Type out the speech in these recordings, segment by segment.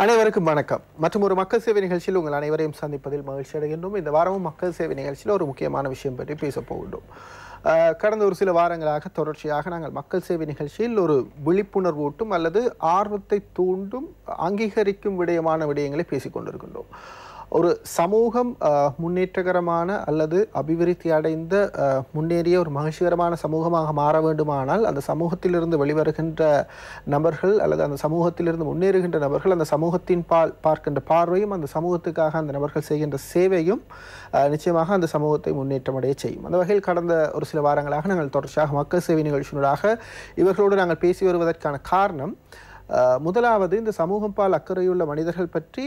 அனைவருக்கும் வணக்கம். மற்றும் ஒரு மக்கள் சேவை நிகழ்ச்சியில் உங்கள் அனைவரையும் சந்திப்பதில் மகிழ்ச்சி அடைகின்றோம். இந்த வாரமும் மக்கள் சேவை நிகழ்ச்சியில் ஒரு முக்கியமான விஷயம் பற்றி பேசப் போகின்றோம். கடந்த ஒரு சில வாரங்களாக தொடர்ச்சியாக நாங்கள் மக்கள் சேவை நிகழ்ச்சியில் ஒரு விழிப்புணர்வூட்டும் அல்லது ஆர்வத்தை தூண்டும் அங்கீகரிக்கும் விடயங்களை பேசிக் கொண்டிருக்கின்றோம். ஒரு சமூகம் முன்னேற்றகரமான அல்லது அபிவிருத்தி அடைந்த முன்னேறிய ஒரு மகிழ்ச்சிகரமான சமூகமாக மாற வேண்டுமானால் அந்த சமூகத்திலிருந்து வெளிவருகின்ற நபர்கள் அல்லது அந்த சமூகத்திலிருந்து முன்னேறுகின்ற நபர்கள் அந்த சமூகத்தின் பார்க்கின்ற பார்வையும் அந்த சமூகத்துக்காக அந்த நபர்கள் செய்கின்ற சேவையும் நிச்சயமாக அந்த சமூகத்தை முன்னேற்றமடைய செய்யும். அந்த வகையில் கடந்த ஒரு சில வாரங்களாக நாங்கள் தொடர்ச்சியாக மக்கள் சேவை நிகழ்ச்சியினூடாக இவர்களோடு நாங்கள் பேசி வருவதற்கான காரணம், முதலாவது இந்த சமூகம் பால் அக்கறையுள்ள மனிதர்கள் பற்றி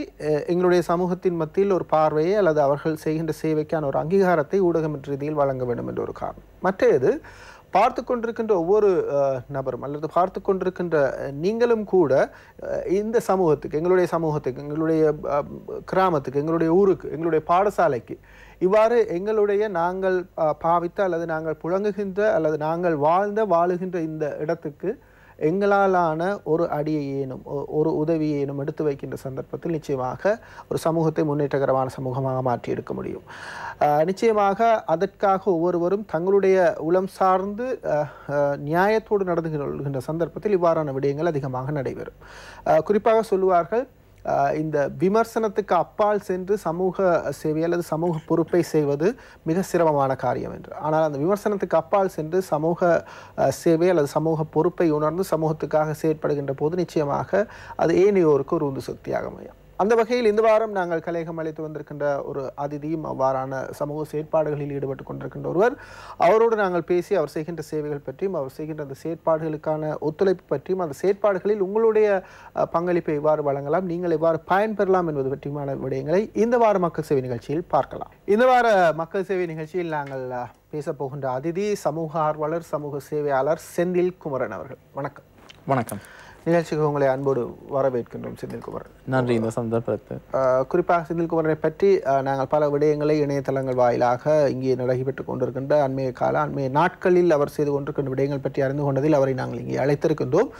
எங்களுடைய சமூகத்தின் மத்தியில் ஒரு பார்வையை அல்லது அவர்கள் செய்கின்ற சேவைக்கான ஒரு அங்கீகாரத்தை ஊடகம் ரீதியில் வழங்க வேண்டும் என்ற ஒரு காரணம். மற்றது பார்த்து கொண்டிருக்கின்ற ஒவ்வொரு நபரும் அல்லது பார்த்து கொண்டிருக்கின்ற நீங்களும் கூட இந்த சமூகத்துக்கு, எங்களுடைய சமூகத்துக்கு, எங்களுடைய கிராமத்துக்கு, எங்களுடைய ஊருக்கு, எங்களுடைய பாடசாலைக்கு இவ்வாறு எங்களுடைய நாங்கள் பாவித்த அல்லது நாங்கள் புழங்குகின்ற அல்லது நாங்கள் வாழுகின்ற இந்த இடத்துக்கு எங்களாலான ஒரு அடியேனும் ஒரு உதவியேனும் எடுத்து வைக்கின்ற சந்தர்ப்பத்தில் நிச்சயமாக ஒரு சமூகத்தை முன்னேற்றகரமான சமூகமாக மாற்றி எடுக்க முடியும். நிச்சயமாக அதற்காக ஒவ்வொருவரும் தங்களுடைய உளம் சார்ந்து நியாயத்தோடு நடந்து கொள்கின்ற சந்தர்ப்பத்தில் இவ்வாறான விடயங்கள் அதிகமாக நடைபெறும். குறிப்பாக சொல்லுவார்கள், இந்த விமர்சனத்துக்கு அப்பால் சென்று சமூக சேவை அல்லது சமூக பொறுப்பை செய்வது மிக சிரமமான காரியம் என்று. ஆனால் அந்த விமர்சனத்துக்கு அப்பால் சென்று சமூக சேவை அல்லது சமூக பொறுப்பை உணர்ந்து சமூகத்துக்காக செயற்படுகின்ற போது நிச்சயமாக அது ஏனையோருக்கு ஒரு உந்து சக்தியாக அமையும். அந்த வகையில் இந்த வாரம் நாங்கள் கலையகம் அழைத்து வந்திருக்கின்ற ஒரு அதிதியும் அவ்வாறான சமூக செயற்பாடுகளில் ஈடுபட்டு கொண்டிருக்கின்ற ஒருவர். அவரோடு நாங்கள் பேசி அவர் செய்கின்ற சேவைகள் பற்றியும் அவர் செய்கின்ற அந்த செயற்பாடுகளுக்கான ஒத்துழைப்பு பற்றியும் அந்த செயற்பாடுகளில் உங்களுடைய பங்களிப்பை எவ்வாறு வழங்கலாம், நீங்கள் எவ்வாறு பயன்பெறலாம் என்பது பற்றியுமான விடயங்களை இந்த வார மக்கள் சேவை நிகழ்ச்சியில் பார்க்கலாம். இந்த வார மக்கள் சேவை நிகழ்ச்சியில் நாங்கள் பேசப்போகின்ற அதிதி சமூக ஆர்வலர், சமூக சேவையாளர் செந்தில் குமரன் அவர்கள். வணக்கம். வணக்கம். நிகழ்ச்சிக்கு உங்களை அன்போடு வரவேற்கின்றோம் செந்தில்குமரன். நன்றி. இந்த சந்தர்ப்பத்தை குறிப்பாக செந்தில்குமரனை பற்றி நாங்கள் பல விடயங்களை இணையதளங்கள் வாயிலாக இங்கே நடைபெற்றுக் கொண்டிருக்கின்ற அண்மைய நாட்களில் அவர் செய்து கொண்டிருக்கின்ற விடயங்கள் பற்றி அறிந்து கொண்டதில் அவரை நாங்கள் இங்கே அழைத்திருக்கின்றோம்.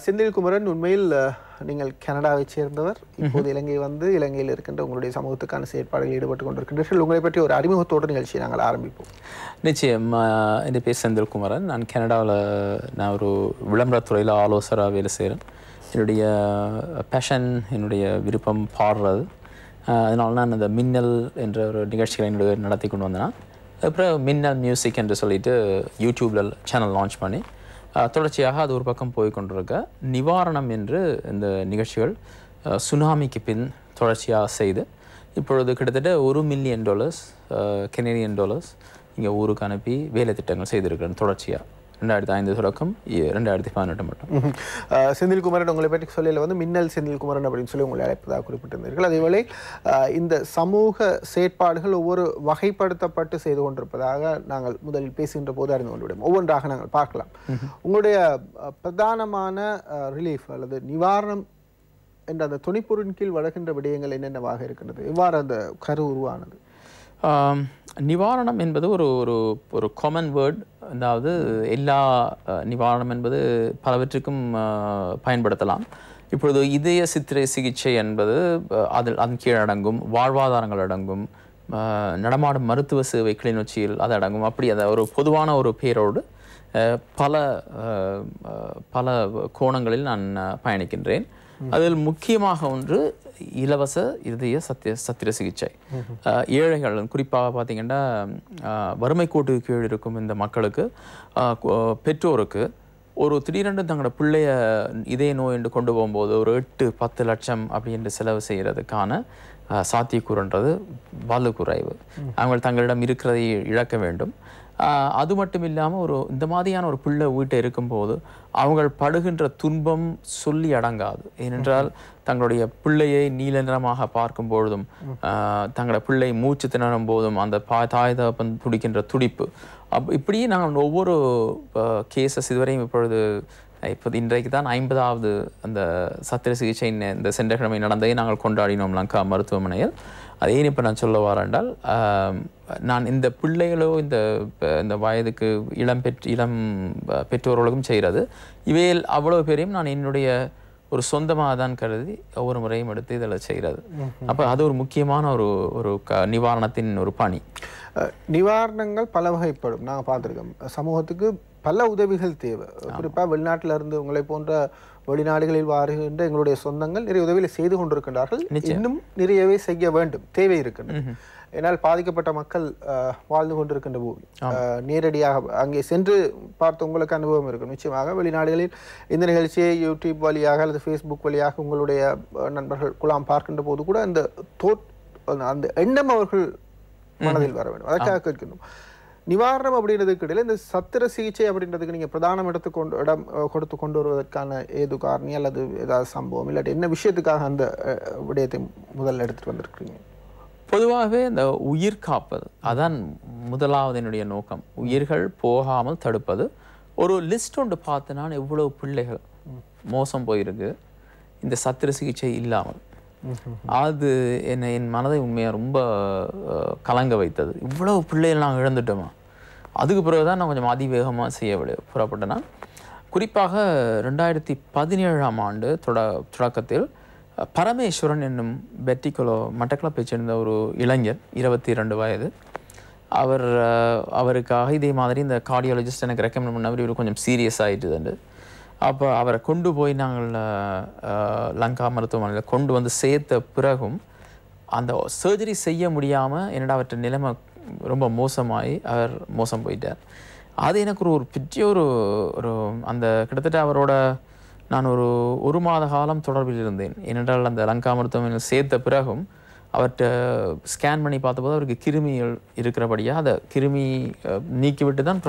செந்தில்குமரன், உண்மையில் நீங்கள் கனடாவை சேர்ந்தவர், இப்போது இலங்கை வந்து இலங்கையில் இருக்கின்ற உங்களுடைய சமூகத்துக்கான செயற்பாடுகளில் ஈடுபட்டு கொண்டிருக்கின்றீர்கள். உங்களை பற்றி ஒரு அறிமுகத்தோடு நிகழ்ச்சியை நாங்கள் ஆரம்பிப்போம். நிச்சயம். என் பேர் செந்தில்குமரன். நான் கனடாவில் ஒரு விளம்பரத்துறையில் ஆலோசகராக வேலை செய்கிறேன். என்னுடைய பேஷன், என்னுடைய விருப்பம் பாடுறது. அதனால நான் அந்த மின்னல் என்ற ஒரு நிகழ்ச்சிகளை நடத்தி கொண்டு வந்தேன். அப்புறம் மின்னல் மியூசிக் என்று சொல்லிட்டு யூடியூப்பில் சேனல் லான்ச் பண்ணி தொடர்ச்சியாக அது ஒரு பக்கம் போய் கொண்டிருக்க நிவாரணம் என்று இந்த நிகழ்ச்சிகள் சுனாமிக்கு பின் தொடர்ச்சியாக செய்து இப்பொழுது கிட்டத்தட்ட $1 மில்லியன் கெனடியன் இங்கே ஊருக்கு அனுப்பி வேலை திட்டங்கள் செய்திருக்கிறேன் தொடர்ச்சியாக 2005 தொடக்கம் 2018 மட்டும். செந்தில்குமரன், உங்களை பற்றி சொல்லியில் வந்து மின்னல் செந்தில்குமரன் அப்படின்னு சொல்லி உங்களை அழைப்பதாக குறிப்பிட்டிருந்தீர்கள். அதேவேளை இந்த சமூக செயற்பாடுகள் ஒவ்வொரு வகைப்படுத்தப்பட்டு செய்து கொண்டிருப்பதாக நாங்கள் முதலில் பேசுகின்ற போது அறிந்து கொண்டுவிடும். ஒவ்வொன்றாக நாங்கள் பார்க்கலாம். உங்களுடைய பிரதானமான ரிலீஃப் அல்லது நிவாரணம் என்ற அந்த துணைப்பொருளின் கீழ் வழங்குகின்ற விடயங்கள் என்னென்னவாக இருக்கின்றது? எவ்வாறு அந்த கரு உருவானது? நிவாரணம் என்பது ஒரு ஒரு காமன் வேர்ட். அதாவது எல்லா நிவாரணம் என்பது பலவற்றுக்கும் பயன்படுத்தலாம். இப்பொழுது இதய சித்திரை சிகிச்சை என்பது அதன் கீழ் அடங்கும். வாழ்வாதாரங்கள் அடங்கும். நடமாடும் மருத்துவ சேவை கிளிநொச்சியில் அது அடங்கும். அப்படி அதை ஒரு பொதுவான ஒரு பேரோடு பல கோணங்களில் நான் பயணிக்கின்றேன். அதில் முக்கியமாக ஒன்று இலவச இதய சத்திர சிகிச்சை. ஏழைகள், குறிப்பாக பார்த்தீங்கன்னா வறுமை கோட்டுக்கு கீழ் இருக்கும் இந்த மக்களுக்கு, பெற்றோருக்கு ஒரு திடீரென்று தங்களோட பிள்ளைய இதய நோய் என்று கொண்டு போகும்போது ஒரு 8-10 லட்சம் அப்படி என்று செலவு செய்கிறதுக்கான சாத்தியக்கூறுன்றது வலு குறைவு. அவங்க தங்களிடம் இருக்கிறதை இழக்க வேண்டும். அது மட்டும் இல்லாமல் இந்த மாதிரியான ஒரு பிள்ளை வீட்டை இருக்கும்போது அவங்க படுகின்ற துன்பம் சொல்லி அடங்காது. ஏனென்றால் தங்களுடைய பிள்ளையை நீல நிறமாக பார்க்கும் பொழுதும், தங்களோட பிள்ளை மூச்சு திணறும் போதும் அந்த தாய் தகப்பன் துடிக்கின்ற துடிப்பு, இப்படியே நாங்கள் ஒவ்வொரு கேசஸ் இதுவரையும் இப்போது இன்றைக்கு தான் 50வது அந்த சத்திர சிகிச்சை இந்த சென்ற கிழமை நடந்ததை நாங்கள் கொண்டாடினோம் லங்கா மருத்துவமனையில். அதே இப்போ நான் சொல்ல வரேன்றால், நான் இந்த பிள்ளைகளோ இந்த வயதுக்கு இளம் பெற்றோர்களுக்கும் செய்கிறது இவையில் அவ்வளோ பேரையும் நான் என்னுடைய ஒரு சொந்தமாக தான் கருதி ஒவ்வொரு முறையும் எடுத்து இதில் செய்கிறது. அப்போ அது ஒரு முக்கியமான ஒரு நிவாரணத்தின் ஒரு பணி. நிவாரணங்கள் பல வகைப்படும். நாங்கள் பார்த்துருக்கோம், சமூகத்துக்கு பல உதவிகள் தேவை. குறிப்பாக வெளிநாட்டில் இருந்து உங்களை போன்ற வெளிநாடுகளில் வருகின்ற எங்களுடைய சொந்தங்கள் நிறைய உதவிகளை செய்து கொண்டிருக்கின்றார்கள். இன்னும் நிறையவே செய்ய வேண்டும், தேவை இருக்கின்றது. ஏன்னால் பாதிக்கப்பட்ட மக்கள் வாழ்ந்து கொண்டிருக்கின்ற பூமி. நேரடியாக அங்கே சென்று பார்த்த உங்களுக்கு அனுபவம் இருக்கும். நிச்சயமாக வெளிநாடுகளில் இந்த நிகழ்ச்சியை யூடியூப் வழியாக அல்லது ஃபேஸ்புக் வழியாக உங்களுடைய நண்பர்கள் குலாம் பார்க்கின்ற போது கூட அந்த எண்ணம் அவர்கள் மனதில் வர வேண்டும். அதற்காக கேட்கணும். நிவாரணம் அப்படின்றதுக்கு இடையில இந்த சத்திர சிகிச்சை அப்படின்றதுக்கு நீங்கள் பிரதானம் இடம் கொடுத்து கொண்டு வருவதற்கான ஏது காரணி அல்லது ஏதாவது சம்பவம் இல்லாட்டி என்ன விஷயத்துக்காக அந்த விடயத்தை முதல்ல எடுத்துட்டு வந்திருக்கீங்க? பொதுவாகவே இந்த உயிர் காப்பது அதான் முதலாவது என்னுடைய நோக்கம். உயிர்கள் போகாமல் தடுப்பது. ஒரு லிஸ்ட் ஒன்று பார்த்து நான் எவ்வளவு பிள்ளைகள் மோசம் போயிருக்கு இந்த சத்திர சிகிச்சை இல்லாமல். அது என் மனதை உண்மையாக ரொம்ப கலங்க வைத்தது. இவ்வளவு பிள்ளைகள் நாங்கள் இழந்துட்டோமா? அதுக்கு பிறகு தான் நான் கொஞ்சம் அதிவேகமாக செய்ய புறப்பட்டேன்னா, குறிப்பாக 2017ஆம் ஆண்டு தொடக்கத்தில் பரமேஸ்வரன் என்னும் பெட்டிக்குலோ மட்டக்களப்பை சேர்ந்த ஒரு இளைஞர், 22 வயது. அவருக்காக இதே மாதிரி இந்த கார்டியாலஜிஸ்ட் எனக்கு ரெக்கமெண்ட் பண்ணவர். இவர் கொஞ்சம் சீரியஸ் ஆகிட்டுதுண்டு. அப்போ அவரை கொண்டு போய் நாங்கள் லங்கா மருத்துவமனையில் கொண்டு வந்து சேர்த்த பிறகும் அந்த சர்ஜரி செய்ய முடியாமல் என்னடா அவற்றை நிலைமை ரொம்ப மோசமாகி அவர் மோசம் போயிட்டார். அது எனக்கு ஒரு பெரிய ஒரு அந்த கிட்டத்தட்ட அவரோட நான் ஒரு மாத காலம் தொடர்பில் இருந்தேன். ஏனென்றால் அந்த லங்கா மருத்துவமனையில் சேர்த்த பிறகும் அவர்கிட்ட ஸ்கேன் பண்ணி பார்த்தபோது அவருக்கு கிருமிகள் இருக்கிறபடியாக அதை கிருமி நீக்கிவிட்டு தான்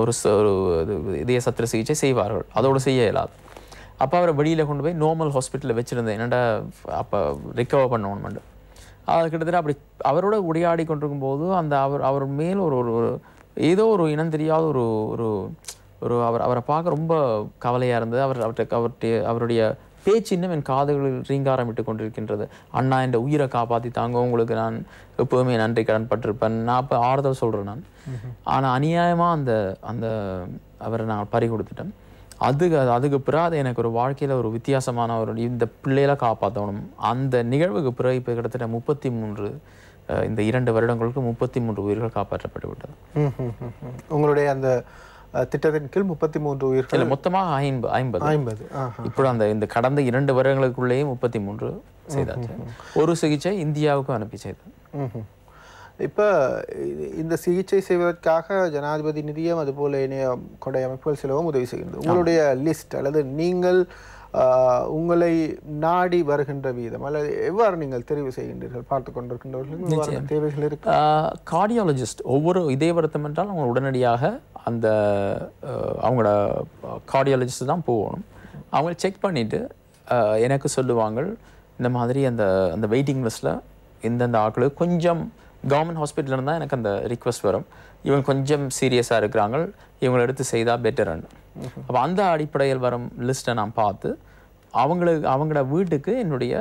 ஒரு இதய சத்திர சிகிச்சை செய்வார்கள். அதோடு செய்ய இயலாது. அப்போ அவரை வெளியில் கொண்டு போய் நார்மல் ஹாஸ்பிட்டலில் வச்சுருந்தேன். என்னடா அப்போ ரிக்கவர் பண்ணணும்னு. அது கிட்டத்தட்ட அப்படி அவரோட உரையாடி கொண்டிருக்கும் போது அந்த அவர் மேல் ஒரு ஏதோ ஒரு இனம் தெரியாத அவரை பார்க்க ரொம்ப கவலையாக இருந்தது. அவருடைய பேச்சு இன்னும் என் காதுகளில் ரீங்காரம் விட்டு கொண்டிருக்கின்றது. அண்ணா என்ற உயிரை காப்பாற்றி தாங்க, உங்களுக்கு நான் எப்போவுமே நன்றி கடன் பட்டிருப்பேன். நான் அப்போ ஆறுதல் சொல்கிறேன் நான். ஆனால் அநியாயமாக அந்த அவரை நான் பறி கொடுத்துட்டேன். அதுக்கு பிறகு அது எனக்கு ஒரு வாழ்க்கையில் ஒரு வித்தியாசமான இந்த பிள்ளைகளை காப்பாற்றணும். அந்த நிகழ்வுக்கு பிறகு இப்போ கிட்டத்தட்ட 33 இந்த 2 வருடங்களுக்கு 33 உயிர்கள் காப்பாற்றப்பட்டு விட்டது. உங்களுடைய அந்த திட்டத்தின் கீழ் 33 உயிர்கள், மொத்தமாக 50. இப்போ இந்த கடந்த 2 வருடங்களுக்குள்ளேயே 33 செய்தாச்சு. ஒரு சிகிச்சை இந்தியாவுக்கும் அனுப்பி செய்தது. இப்போ இந்த சிகிச்சை செய்வதற்காக ஜனாதிபதி நிதியம் அதுபோல இணைய கொடை அமைப்புகள் சிலவும் உதவி செய்கின்றது. உங்களுடைய லிஸ்ட் அல்லது நீங்கள் உங்களை நாடி வருகின்ற வீதம் அல்லது எவ்வாறு நீங்கள் தெரிவு செய்கின்றீர்கள்? பார்த்து கொண்டிருக்கின்றவர்களுக்கு தேவைகள் இருக்கு. கார்டியாலஜிஸ்ட் ஒவ்வொரு இதய வருத்தம் என்றால் அவங்க உடனடியாக அந்த அவங்களோட கார்டியாலஜிஸ்ட் தான் போகணும். அவங்க செக் பண்ணிவிட்டு எனக்கு சொல்லுவாங்க, இந்த மாதிரி அந்த வெயிட்டிங் லிஸ்ட்டில் எந்தெந்த ஆட்களுக்கு கொஞ்சம் கவர்மெண்ட் ஹாஸ்பிட்டலில் இருந்தால் எனக்கு அந்த ரிக்வெஸ்ட் வரும், இவங்க கொஞ்சம் சீரியஸாக இருக்கிறாங்க, இவங்களை எடுத்து செய்தால் பெட்டர்ன்னு. அப்போ அந்த அடிப்படையில் வரும் லிஸ்ட்டை நான் பார்த்து அவங்களோட வீட்டுக்கு என்னுடைய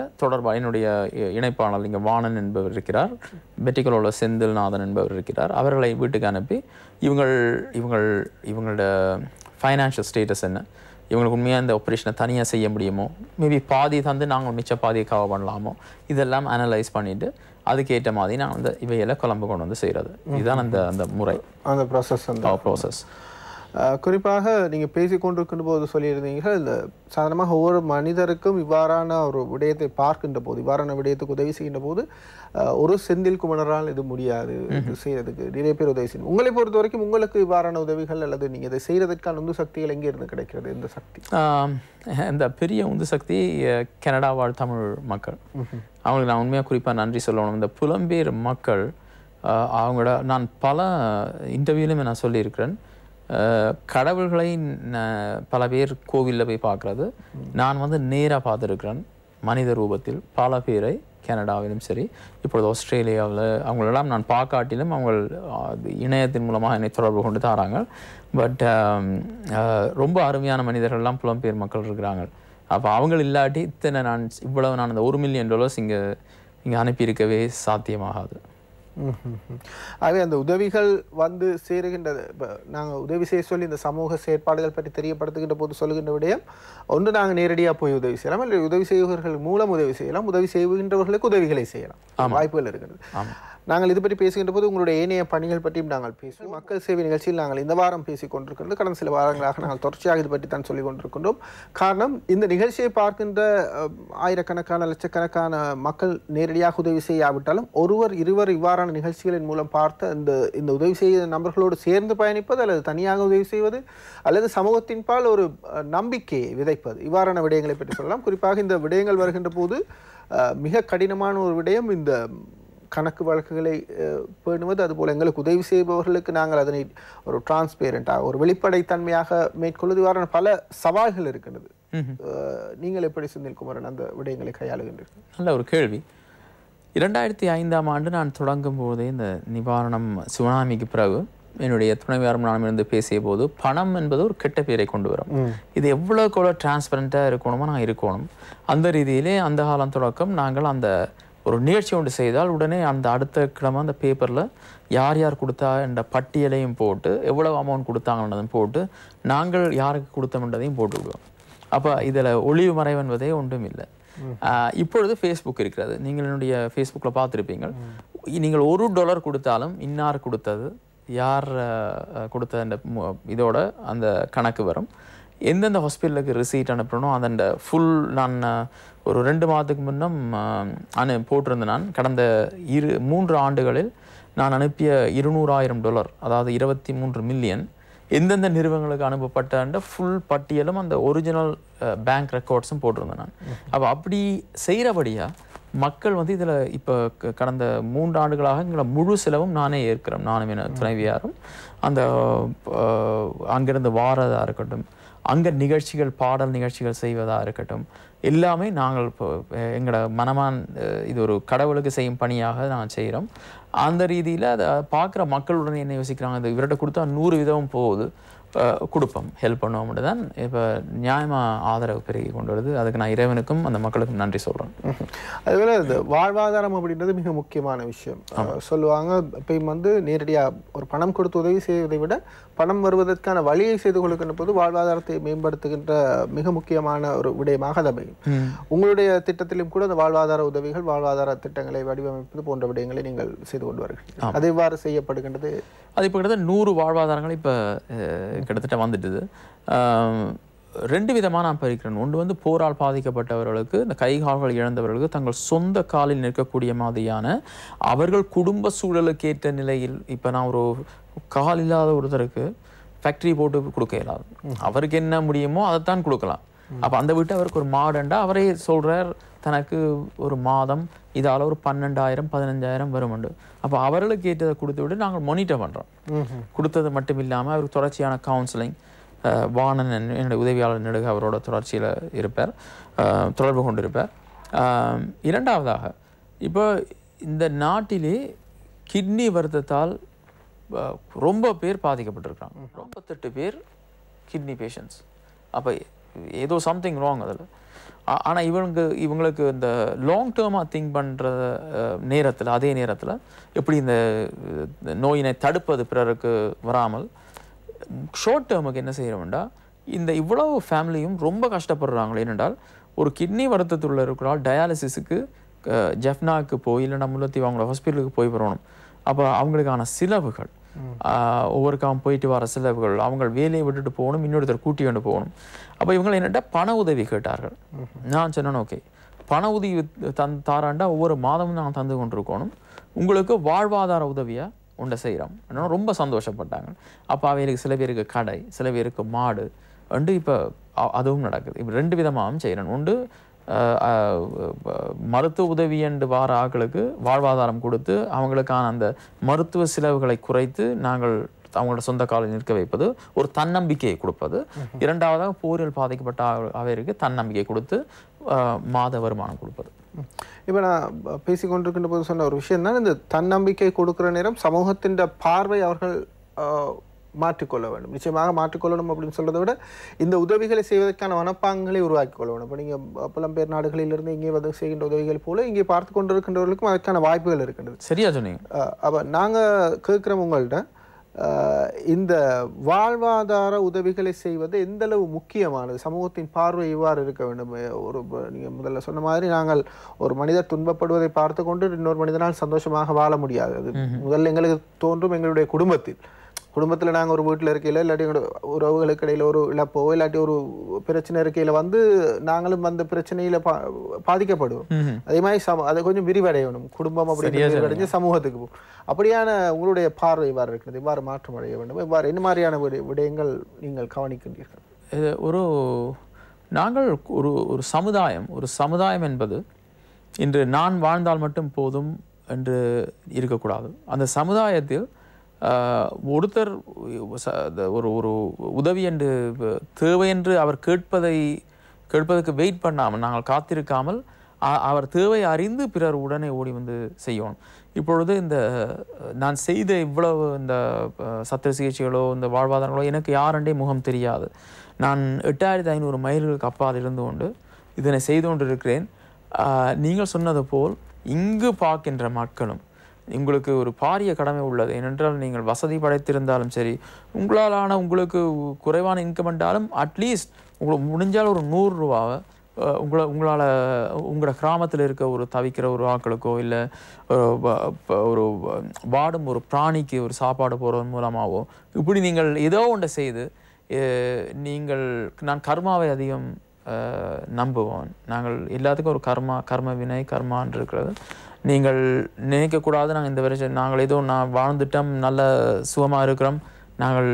இணைப்பாளர் இங்கே வாணன் என்பவர் இருக்கிறார், பெட்டிக்குலோட செந்தில்நாதன் என்பவர் இருக்கிறார். அவர்களை வீட்டுக்கு அனுப்பி இவங்களோட ஃபைனான்ஷியல் ஸ்டேட்டஸ் என்ன, இவங்களுக்கு உண்மையாக இந்த ஆப்ரேஷனை தனியாக செய்ய முடியுமோ, மேபி பாதி தந்து நாங்கள் மிச்ச பாதியை கவர் பண்ணலாமோ, இதெல்லாம் அனலைஸ் பண்ணிவிட்டு அதுக்கேற்ற மாதிரி நான் இவையெல்லாம் கொழம்பு கொண்டு வந்து செய்கிறது. இதுதான் அந்த முறை, அந்த ப்ராசஸ். குறிப்பாக நீங்கள் பேசிக்கொண்டிருக்கின்ற போது சொல்லியிருந்தீங்க, இந்த சாதாரணமாக ஒவ்வொரு மனிதருக்கும் இவ்வாறான ஒரு விடயத்தை பார்க்கின்ற போது, இவ்வாறான விடயத்துக்கு உதவி செய்கின்ற போது ஒரு செந்தில் குமரரால் இது முடியாது செய்யறதுக்கு நிறைய பேர் உதவி செய்யணும். உங்களை பொறுத்த வரைக்கும் உங்களுக்கு இவ்வாறான உதவிகள் அல்லது நீங்கள் இதை செய்யறதுக்கான உந்து சக்திகள் எங்கே இருந்து கிடைக்கிறது? இந்த சக்தி, இந்த பெரிய உந்து சக்தி கனடா வாழ் தமிழ் மக்கள். அவங்களுக்கு நான் உண்மையாக குறிப்பாக நன்றி சொல்லணும். இந்த புலம்பெயர் மக்கள் அவங்களோட நான் பல இன்டர்வியூலையுமே நான் சொல்லியிருக்கிறேன், கடவுள்களை பல பேர் கோவிலில் போய் பார்க்குறது, நான் நேராக பார்த்துருக்கிறேன் மனித ரூபத்தில் பல பேரை, கனடாவிலும் சரி இப்பொழுது ஆஸ்திரேலியாவில். அவங்களெல்லாம் நான் பார்க்காட்டிலும் அவங்க இணையத்தின் மூலமாக என்னை தொடர்பு கொண்டு தராங்க. பட் ரொம்ப அருமையான மனிதர்கள்லாம் புலம்பெயர் மக்கள் இருக்கிறாங்க. அப்போ அவங்க இல்லாட்டி இவ்வளவு நான் அந்த $1 மில்லியன் இங்கே அனுப்பியிருக்கவே சாத்தியமாகாது. ஆகவே அந்த உதவிகள் வந்து சேருகின்றது. இப்போ நாங்கள் உதவி செய்ய சொல்லி இந்த சமூக செயற்பாடுகள் பற்றி தெரியப்படுத்துகின்ற போது சொல்லுகின்ற விடயம், ஒன்று நாங்கள் நேரடியாக போய் உதவி செய்யலாம், இல்லை உதவி செய்பவர்கள் மூலம் உதவி செய்யலாம், உதவி செய்கின்றவர்களுக்கு உதவிகளை செய்யலாம், வாய்ப்புகள் இருக்கிறது. நாங்கள் இது பற்றி பேசுகின்ற போது உங்களுடைய ஏனைய பணிகள் பற்றியும் நாங்கள் பேசுவோம். மக்கள் சேவை நிகழ்ச்சியில் நாங்கள் இந்த வாரம் பேசிக் கொண்டிருக்கிறது, கடந்த சில வாரங்களாக நாங்கள் தொடர்ச்சியாக இது பற்றி தான் சொல்லிக் கொண்டிருக்கின்றோம். காரணம், இந்த நிகழ்ச்சியை பார்க்கின்ற ஆயிரக்கணக்கான லட்சக்கணக்கான மக்கள் நேரடியாக உதவி செய்யாவிட்டாலும் ஒருவர் இருவர் இவ்வாறான நிகழ்ச்சிகளின் மூலம் பார்த்த இந்த உதவி செய்த நபர்களோடு சேர்ந்து பயணிப்பது, அல்லது தனியாக உதவி செய்வது, அல்லது சமூகத்தின் பால் ஒரு நம்பிக்கையை விதைப்பது, இவ்வாறான விடயங்களை பற்றி சொல்லலாம். குறிப்பாக இந்த விடயங்கள் வருகின்ற போது மிக கடினமான ஒரு விடயம் இந்த கணக்கு வழக்குகளை பேணுவது. அதுபோல் எங்களுக்கு உதவி செய்பவர்களுக்கு நாங்கள் அதனை ஒரு டிரான்ஸ்பேரண்டாக, ஒரு வெளிப்படைத்தன்மையாக மேற்கொள்வது, இவ்வாறான பல சவால்கள் இருக்கின்றது. நீங்கள் எப்படி செந்தில்குமரன் அந்த விடயங்களை கையாளுகின்றீர்கள்? நல்ல ஒரு கேள்வி. 2005ஆம் ஆண்டு நான் தொடங்கும் போதே இந்த நிவாரணம் சுனாமிக்கு பிறகு என்னுடைய துணைவியாரும் நானும் இருந்து பேசிய போது, பணம் என்பது ஒரு கெட்ட பேரை கொண்டு வரும், இது எவ்வளோக்கு டிரான்ஸ்பரண்டாக இருக்கணுமோ நான் இருக்கணும். அந்த ரீதியிலே அந்த காலம் தொடக்கம் நாங்கள் அந்த ஒரு நிகழ்ச்சி ஒன்று செய்தால் உடனே அந்த அடுத்த கிழமை அந்த பேப்பரில் யார் யார் கொடுத்தா என்ற பட்டியலையும் போட்டு, எவ்வளவு அமௌண்ட் கொடுத்தாங்கன்றதையும் போட்டு, நாங்கள் யாருக்கு கொடுத்தோம்ன்றதையும் போட்டு விடுவோம். அப்போ இதில் ஒளிவு மறைவு என்பதே ஒன்றும் இல்லை. இப்பொழுது ஃபேஸ்புக் இருக்கிறது. நீங்கள் என்னுடைய ஃபேஸ்புக்கில் பார்த்துருப்பீங்க. நீங்கள் $1 கொடுத்தாலும் இன்னார் கொடுத்தது, யார் கொடுத்த அந்த இதோட அந்த கணக்கு வரும். எந்தெந்த ஹாஸ்பிட்டலுக்கு ரிசீட் அனுப்பணும் அதன் ஃபுல் நான் ஒரு 2 மாதத்துக்கு முன்னம் போட்டிருந்தேன். நான் கடந்த 3 ஆண்டுகளில் நான் அனுப்பிய $200,000, அதாவது 23 மில்லியன் எந்தெந்த நிறுவனங்களுக்கு அனுப்பப்பட்ட ஃபுல் பட்டியலும் அந்த ஒரிஜினல் பேங்க் ரெக்கார்ட்ஸும் போட்டிருந்தேன் நான். அப்போ அப்படி செய்கிறபடியாக மக்கள் வந்து இதில் இப்போ கடந்த 3 ஆண்டுகளாக எங்களை முழு செலவும் நானே ஏற்கிறோம். நானும் என துணைவியாரும் அந்த அங்கிருந்து வாரதாக இருக்கட்டும், அங்கே நிகழ்ச்சிகள், பாடல் நிகழ்ச்சிகள் செய்வதாக இருக்கட்டும், எல்லாமே நாங்கள் இப்போ எங்களோட மனமான் இது ஒரு கடவுளுக்கு செய்யும் பணியாக நான் செய்கிறோம். அந்த ரீதியில் அதை பார்க்குற மக்களுடன் என்ன யோசிக்கிறாங்க, இது இவர்கிட்ட கொடுத்தா 100 விதம் போகுது, கொடுப்போம், ஹெல்ப் பண்ணுவோம்னு தான் இப்போ நியாயமாக ஆதரவு பெருகி கொண்டு வருது. அதுக்கு நான் இறைவனுக்கும் அந்த மக்களுக்கும் நன்றி சொல்கிறேன். அதுபோல் இந்த வாழ்வாதாரம் அப்படின்றது மிக முக்கியமான விஷயம். சொல்லுவாங்க, இப்போ வந்து நேரடியாக ஒரு பணம் கொடுத்து உதவி செய்வதை விட பணம் வருவதற்கான வழியை செய்து கொடுக்கின்ற போது வாழ்வாதாரத்தை மேம்படுத்துகின்ற மிக முக்கியமான ஒரு விடயமாக அது அமையும். உங்களுடைய திட்டத்திலும் கூட அந்த வாழ்வாதார உதவிகள், வாழ்வாதார திட்டங்களை வடிவமைப்பது போன்ற விடயங்களை நீங்கள் செய்து கொண்டு வருகிறீர்கள். அது எவ்வாறு செய்யப்படுகின்றது? அது இப்போ கிட்டத்தட்ட 100 வாழ்வாதாரங்கள் இப்போ கிட்டத்தட்ட வந்துட்டுது. 2 விதமாக நான் பிரிக்கிறேன். ஒன்று வந்து போரால் பாதிக்கப்பட்டவர்களுக்கு, இந்த கை கால்கள் இழந்தவர்களுக்கு தங்கள் சொந்த காலில் நிற்கக்கூடிய மாதிரியான அவர்கள் குடும்ப சூழலுக்கு ஏற்ற நிலையில், இப்போ நான் ஒரு கால் இல்லாத ஒருத்தருக்கு ஃபேக்ட்ரி போட்டு கொடுக்க இயலாது, அவருக்கு என்ன முடியுமோ அதைத்தான் கொடுக்கலாம். அப்போ அந்த வீட்டு அவருக்கு ஒரு மாடண்டா அவரே சொல்கிறார், தனக்கு ஒரு மாதம் இதால் ஒரு 12,000 15,000 வருமுண்டு. அப்போ அவர்களுக்கு ஏற்றதை கொடுத்து விட்டு நாங்கள் மானிட்டர் பண்ணுறோம். கொடுத்தது மட்டும் இல்லாமல் அவருக்கு தொடர்ச்சியான கவுன்சிலிங், வாணன் என்னுடைய உதவியாளர் நெடுக அவரோட தொடர்ச்சியில் இருப்பார், தொடர்பு கொண்டிருப்பார். இரண்டாவதாக, இப்போ இந்த நாட்டிலே கிட்னி வருத்தத்தால் ரொம்ப பேர் பாதிக்கப்பட்டிருக்காங்க. 38 பேர் கிட்னி பேஷண்ட்ஸ். அப்போ ஏதோ சம்திங் ராங் அதில். ஆனால் இவங்களுக்கு இந்த லாங் டேர்மாக திங்க் பண்ணுற நேரத்தில், அதே நேரத்தில் எப்படி இந்த நோயினை தடுப்பது பிறருக்கு வராமல், ஷார்ட் டேர்முக்கு என்ன செய்கிறோம்டா, இந்த இவ்வளவு ஃபேமிலியும் ரொம்ப கஷ்டப்படுறாங்களே. ஏனென்றால் ஒரு கிட்னி வருத்தத்தில் இருக்கிறால் டயாலிசிஸுக்கு ஜெஃப்னாவுக்கு போய், இல்லைன்னா முல்லைத்தீவு அவங்களோட ஹாஸ்பிட்டலுக்கு போய் வரணும். அப்போ அவங்களுக்கான செலவுகள், ஒவ்வொருக்காக போயிட்டு வர செலவுகள், அவங்க வேலையை விட்டுட்டு போகணும், இன்னொருத்தர் கூட்டி கொண்டு போகணும். அப்போ இவங்க என்னட்ட பண உதவி கேட்டார்கள். நான் சொன்னேன், ஓகே, பண உதவி தாராண்டா ஒவ்வொரு மாதமும் நாங்கள் தந்து கொண்டிருக்கணும், உங்களுக்கு வாழ்வாதார உதவியாக ஒன்றை செய்கிறோம். என்னன்னா ரொம்ப சந்தோஷப்பட்டாங்க. அப்போ அவைகளுக்கு சில பேருக்கு கடை, சில பேருக்கு மாடு வந்து இப்போ அதுவும் நடக்குது. இப்போ 2 விதமாகவும் செய்கிறேன். ஒன்று மருத்துவ உதவி என்று வார ஆட்களுக்கு வாழ்வாதாரம் கொடுத்து அவங்களுக்கான அந்த மருத்துவ செலவுகளை குறைத்து நாங்கள் அவங்களோட சொந்த காலில் நிற்க வைப்பது, ஒரு தன்னம்பிக்கையை கொடுப்பது. இரண்டாவதாக போரில் பாதிக்கப்பட்ட அவைக்கு தன்னம்பிக்கை கொடுத்து மாத வருமானம் கொடுப்பது. இப்போ நான் பேசிக்கொண்டிருக்கின்ற போது சொன்ன ஒரு விஷயம் தான், இந்த தன்னம்பிக்கை கொடுக்குற நேரம் சமூகத்தின் பார்வை அவர்கள் மாற்றிக்கொள்ள வேண்டும். நிச்சயமாக மாற்றிக்கொள்ளணும் அப்படின்னு சொல்றதை விட இந்த உதவிகளை செய்வதற்கான மனப்பாங்களை உருவாக்கி கொள்ள வேண்டும். இப்போ நீங்கள் புலம்பெயர் நாடுகளிலிருந்து இங்கே வந்து செய்கின்ற உதவிகள் போல இங்கே பார்த்து கொண்டிருக்கின்றவர்களுக்கும் அதற்கான வாய்ப்புகள் இருக்கின்றது. சரியா சொன்னீங்க. அப்போ நாங்கள் கேட்குறோம் உங்கள்கிட்ட, இந்த வாழ்வாதார உதவிகளை செய்வது எந்த அளவு முக்கியமானது, சமூகத்தின் பார்வை இவ்வாறு இருக்க வேண்டும். ஒரு நீங்கள் முதல்ல சொன்ன மாதிரி நாங்கள் ஒரு மனிதர் துன்பப்படுவதை பார்த்து கொண்டு இன்னொரு மனிதனால் சந்தோஷமாக வாழ முடியாது. அது முதல்ல எங்களுக்கு தோன்றும் எங்களுடைய குடும்பத்தில் நாங்கள் ஒரு வீட்டில் இருக்கையில் இல்லாட்டி உறவுகளுக்கு இடையில் ஒரு இழப்போ இல்லாட்டி ஒரு பிரச்சனை இருக்கையில் வந்து நாங்களும் அந்த பிரச்சனையில் பாதிக்கப்படுவோம். அதே மாதிரி அதை கொஞ்சம் விரிவடையணும். குடும்பம் அப்படின்னு விரிவடைஞ்சு சமூகத்துக்கு போகும். அப்படியான உங்களுடைய பார்வை இவ்வாறு இருக்கிறது, இவ்வாறு மாற்றம் அடைய வேண்டும், இவ்வாறு என்ன மாதிரியான விடயங்கள் நீங்கள் கவனிக்கின்றீர்கள்? நாங்கள் ஒரு சமுதாயம் என்பது இன்று நான் வாழ்ந்தால் மட்டும் போதும் என்று இருக்கக்கூடாது. அந்த சமுதாயத்தில் ஒருத்தர் ஒரு உதவி என்று தேவை என்று அவர் கேட்பதற்கு வெயிட் பண்ணாமல், நாங்கள் காத்திருக்காமல் அவர் தேவை அறிந்து பிறர் உடனே ஓடி வந்து செய்யணும். இப்பொழுது நான் செய்த இவ்வளவு இந்த சத்திர சிகிச்சைகளோ இந்த வாழ்வாதாரங்களோ எனக்கு யாரெண்டே முகம் தெரியாது. நான் 8500 மைல்களுக்கு அப்பால் இருந்து கொண்டு இதனை செய்து கொண்டு இருக்கிறேன். நீங்கள் சொன்னது போல் இங்கு பார்க்கின்ற மக்களும் உங்களுக்கு ஒரு பாரிய கடமை உள்ளது. ஏனென்றால் நீங்கள் வசதி படைத்திருந்தாலும் சரி, உங்களுக்கு குறைவான இன்கம் என்றாலும் அட்லீஸ்ட் உங்களுக்கு முடிஞ்சால் ஒரு 100 ரூபாவை உங்களால் உங்களோட கிராமத்தில் இருக்க ஒரு தவிக்கிற ஒரு ஆக்களுக்கோ இல்லை ஒரு வாடும் ஒரு பிராணிக்கு ஒரு சாப்பாடு போடுறதன் மூலமாகவோ இப்படி நீங்கள் ஏதோ ஒன்றை செய்து நான் கர்மாவை அதிகம் நம்புவோம். நாங்கள் எல்லாத்துக்கும் ஒரு கர்ம வினை கர்மான்னு இருக்கிறது. நீங்கள் நினைக்கக்கூடாது நாங்கள் இந்த வருஷம் நாங்கள் ஏதோ வாழ்ந்துட்டோம், நல்ல சுகமாக இருக்கிறோம், நாங்கள்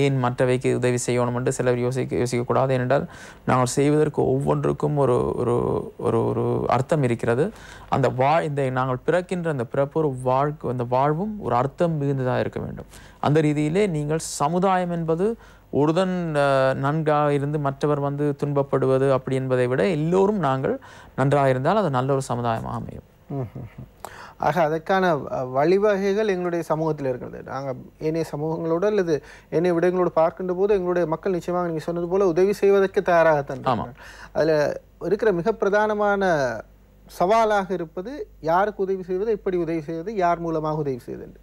ஏன் மற்றவைக்கு உதவி செய்யணும்னு சிலர் யோசிக்கக்கூடாது. ஏனென்றால் நாங்கள் செய்வதற்கு ஒவ்வொன்றுக்கும் ஒரு ஒரு ஒரு அர்த்தம் இருக்கிறது. இந்த நாங்கள் பிறக்கின்ற அந்த பிறப்பு அந்த வாழ்வும் ஒரு அர்த்தம் மிகுந்ததாக இருக்க வேண்டும். அந்த ரீதியிலே நீங்கள் சமுதாயம் என்பது ஒருதன் நன்றாக இருந்து மற்றவர் வந்து துன்பப்படுவது அப்படி என்பதை விட எல்லோரும் நாங்கள் நன்றாக இருந்தால் அது நல்ல ஒரு சமுதாயமாக அமையும். ஆக அதற்கான வழிவகைகள் எங்களுடைய சமூகத்தில் இருக்கிறது. நாங்கள் ஏனைய சமூகங்களோடு அல்லது ஏனைய விடங்களோடு பார்க்கின்ற போது எங்களுடைய மக்கள் நிச்சயமாக நீங்கள் சொன்னது போல உதவி செய்வதற்கு தயாராகத்தான். அதில் இருக்கிற மிக பிரதானமான சவாலாக இருப்பது யாருக்கு உதவி செய்வது, எப்படி உதவி செய்வது, யார் மூலமாக உதவி செய்வது.